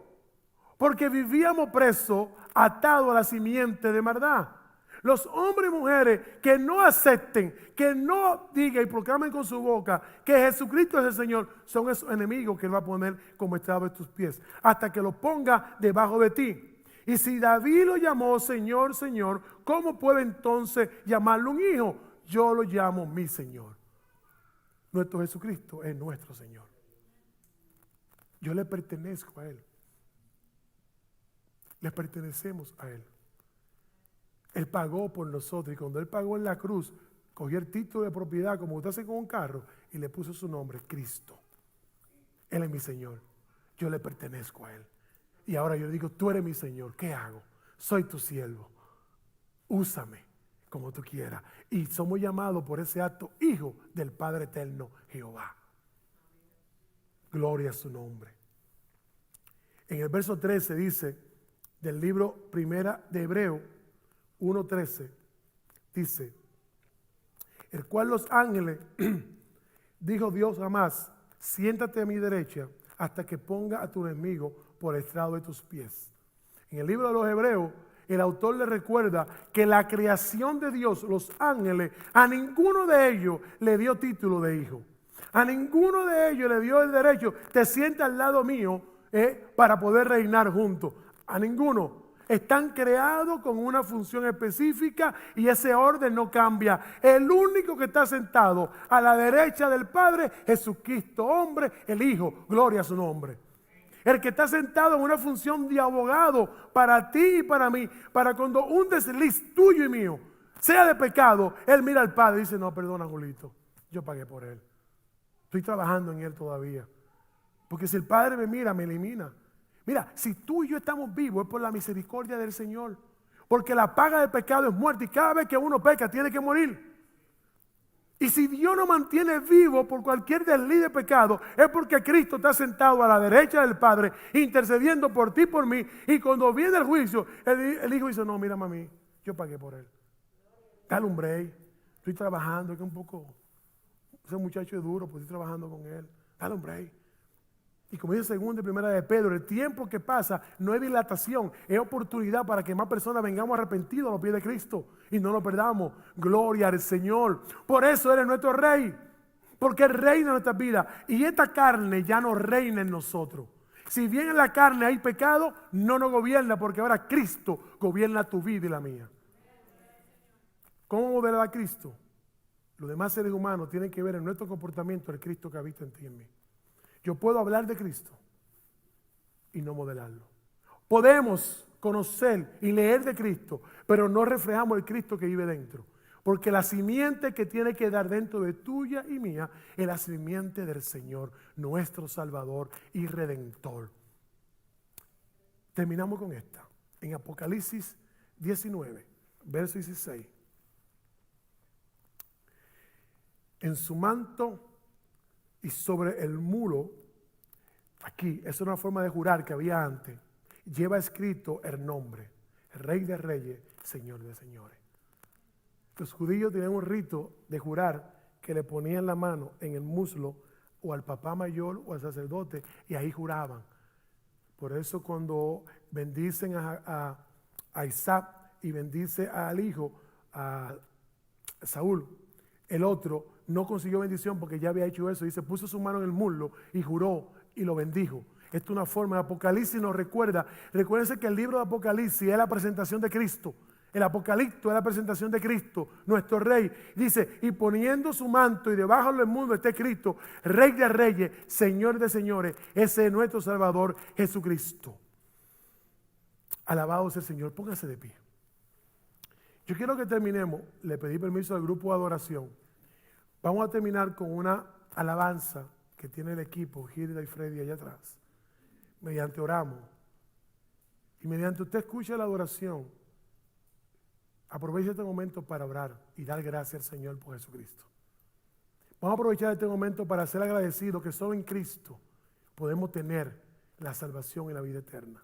porque vivíamos presos, atados a la simiente de maldad. Los hombres y mujeres que no acepten, que no digan y proclamen con su boca que Jesucristo es el Señor, son esos enemigos que Él va a poner como estrado de tus pies, hasta que lo ponga debajo de ti. Y si David lo llamó Señor, Señor, ¿cómo puede entonces llamarlo un hijo? Yo lo llamo mi Señor. Nuestro Jesucristo es nuestro Señor. Yo le pertenezco a Él. Le pertenecemos a Él. Él pagó por nosotros y cuando Él pagó en la cruz, cogió el título de propiedad como usted hace con un carro y le puso su nombre, Cristo. Él es mi Señor. Yo le pertenezco a Él. Y ahora yo digo, tú eres mi Señor. ¿Qué hago? Soy tu siervo. Úsame como tú quieras. Y somos llamados por ese acto hijo del Padre eterno, Jehová. Gloria a su nombre. En el verso 13 dice, del libro primera de Hebreo, 1:13 dice, el cual los ángeles, dijo Dios jamás, siéntate a mi derecha hasta que ponga a tu enemigo por el estrado de tus pies. En el libro de los Hebreos, el autor le recuerda que la creación de Dios, los ángeles, a ninguno de ellos le dio título de hijo. A ninguno de ellos le dio el derecho, te sienta al lado mío para poder reinar juntos. A ninguno. están creados con una función específica y ese orden no cambia. El único que está sentado a la derecha del Padre, Jesucristo, hombre, el Hijo, gloria a su nombre. El que está sentado en una función de abogado para ti y para mí, para cuando un desliz tuyo y mío sea de pecado, él mira al Padre y dice, no, perdona, Julito, yo pagué por él. Estoy trabajando en él todavía. Porque si el Padre me mira, me elimina. Mira, si tú y yo estamos vivos es por la misericordia del Señor. Porque la paga del pecado es muerte y cada vez que uno peca tiene que morir. Y si Dios nos mantiene vivo por cualquier desliz de pecado, es porque Cristo está sentado a la derecha del Padre, intercediendo por ti y por mí. Y cuando viene el juicio, el Hijo dice, no, mira mami, yo pagué por él. Dale un break, estoy trabajando, es que un poco, ese muchacho es duro, pues estoy trabajando con él. Dale un break. Y como dice segunda y primera de Pedro, el tiempo que pasa no es dilatación, es oportunidad para que más personas vengamos arrepentidos a los pies de Cristo y no lo perdamos. Gloria al Señor. Por eso eres nuestro Rey, porque Él reina en nuestras vidas y esta carne ya no reina en nosotros. Si bien en la carne hay pecado, no nos gobierna porque ahora Cristo gobierna tu vida y la mía. ¿Cómo modelar a Cristo? Los demás seres humanos tienen que ver en nuestro comportamiento el Cristo que habita en ti y en mí. Yo puedo hablar de Cristo y no modelarlo. Podemos conocer y leer de Cristo, pero no reflejamos el Cristo que vive dentro. Porque la simiente que tiene que dar dentro de tuya y mía es la simiente del Señor, nuestro Salvador y Redentor. Terminamos con esta. En Apocalipsis 19, verso 16. En su manto y sobre el mulo, aquí, es una forma de jurar que había antes, lleva escrito el nombre, Rey de Reyes, Señor de Señores. Los judíos tenían un rito de jurar que le ponían la mano en el muslo o al papá mayor o al sacerdote y ahí juraban. Por eso cuando bendicen a Isaac y bendice al hijo, a Saúl, el otro no consiguió bendición porque ya había hecho eso y se puso su mano en el muslo y juró y lo bendijo. Esto es una forma de Apocalipsis nos recuerda. Recuérdense que el libro de Apocalipsis es la presentación de Cristo. El Apocalipto es la presentación de Cristo, nuestro Rey. Dice, y poniendo su manto y debajo del mundo está Cristo, Rey de Reyes, Señor de Señores. Ese es nuestro Salvador Jesucristo. Alabado sea el Señor. Póngase de pie. Yo quiero que terminemos. Le pedí permiso al grupo de adoración. Vamos a terminar con una alabanza que tiene el equipo, Gilda y Freddy allá atrás. Mediante oramos. Y mediante usted escucha la adoración, aproveche este momento para orar y dar gracias al Señor por Jesucristo. Vamos a aprovechar este momento para ser agradecidos que solo en Cristo podemos tener la salvación y la vida eterna.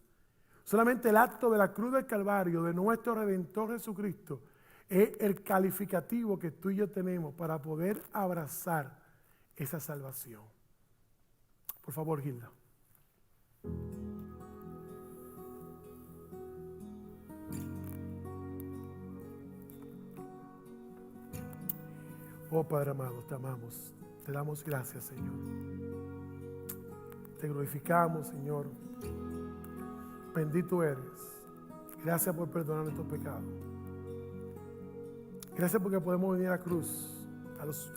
Solamente el acto de la cruz del Calvario de nuestro Redentor Jesucristo es el calificativo que tú y yo tenemos para poder abrazar esa salvación. Por favor, Gilda. Oh Padre amado, te amamos, te damos gracias, Señor. Te glorificamos, Señor. Bendito eres. Gracias por perdonar nuestros pecados. Gracias porque podemos venir a la cruz,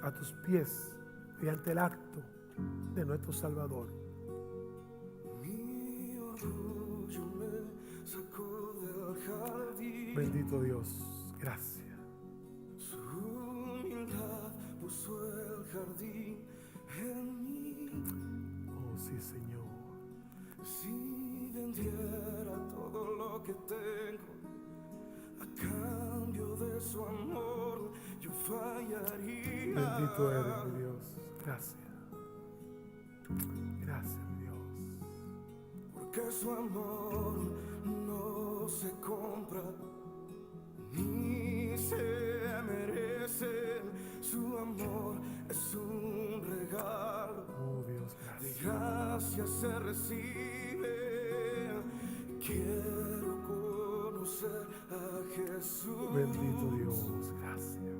a tus pies, mediante el acto de nuestro Salvador. Mi orgullo me sacó del jardín. Bendito Dios, gracias. Su humildad puso el jardín en mí. Oh sí, Señor. Si vendiera todo lo que tengo a cambio de su amor, yo fallaría. Bendito eres, mi Dios. Gracias. Gracias, mi Dios. Porque su amor no se compra ni se merece. Su amor es un regalo. Oh Dios, De gracias. gracia se recibe. Quiero conocer a Jesús. Bendito Dios, gracias.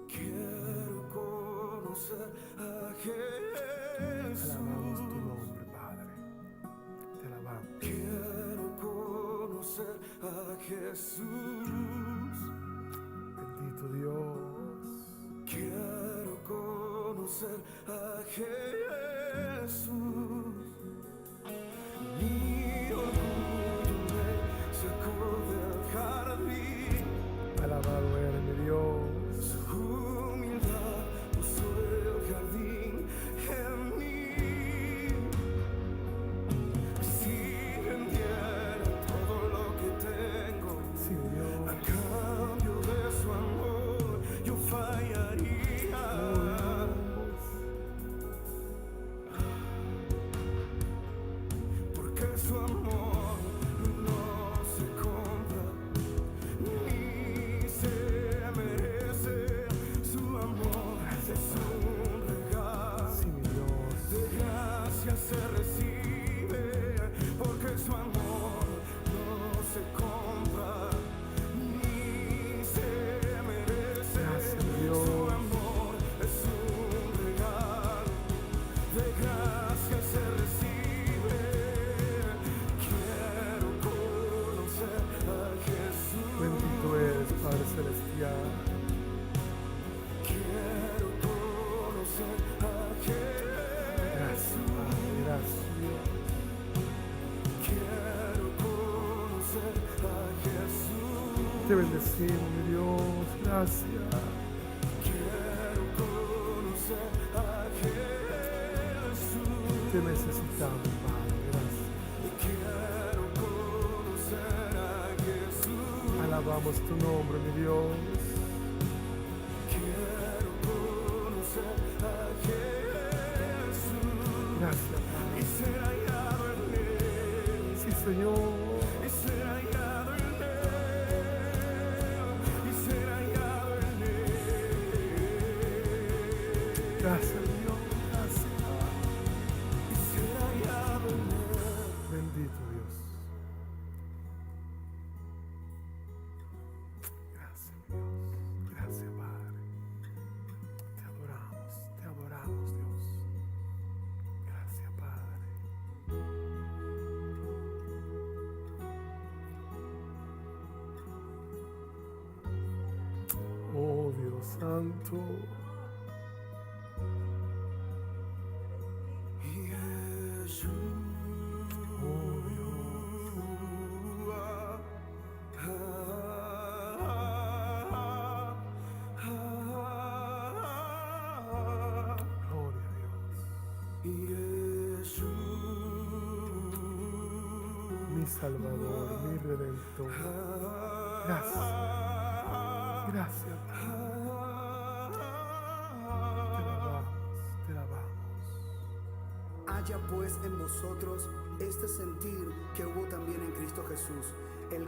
Quiero conocer a Jesús. Alabamos tu nombre, Padre. Te alabamos. Quiero Jesús. Bendito Dios. Quiero conocer a Jesús. Mi orgullo me sacó del jardín. Alabado eres mi Dios. Su humildad puso el jardín en mí. Si vendiera todo lo que tengo Sí, Dios. a cambio de su amor, yo fallaría. Porque su amor no se compra ni se merece. Su amor es un regalo. Sí, mi Dios. De gracia se recibe, porque su amor no se compra ni se merece. Gracias, Dios. Su amor es un regalo, de gracia se recibe. Quiero conocer a Jesús. Bendito eres, Padre Celestial. Quiero conocer a Gracias, Jesús. Padre. Gracias, Dios. Quiero conocer a Jesús. Te bendecimos, mi Dios. Gracias. Quiero conocer a Jesús. Te necesitamos, Padre. Gracias. Quiero conocer a Jesús. Alabamos tu nombre, mi Dios. Quiero conocer a Jesús. Gracias, Y Padre. ser hallado en él. Sí, Señor. Y ser hallado en él. Y ser hallado en él. Gracias, Dios. Gracias. Y ser hallado en él. Bendito Dios. Gracias, Dios. Gracias, Padre. Te adoramos, Dios. Gracias, Padre. Oh, Dios Santo. Oh, Gloria a Dios. Mi Salvador, mi Redentor. Gracias. Gracias, Padre. Te alabamos. Haya pues en vosotros este sentir que hubo también en Cristo Jesús, el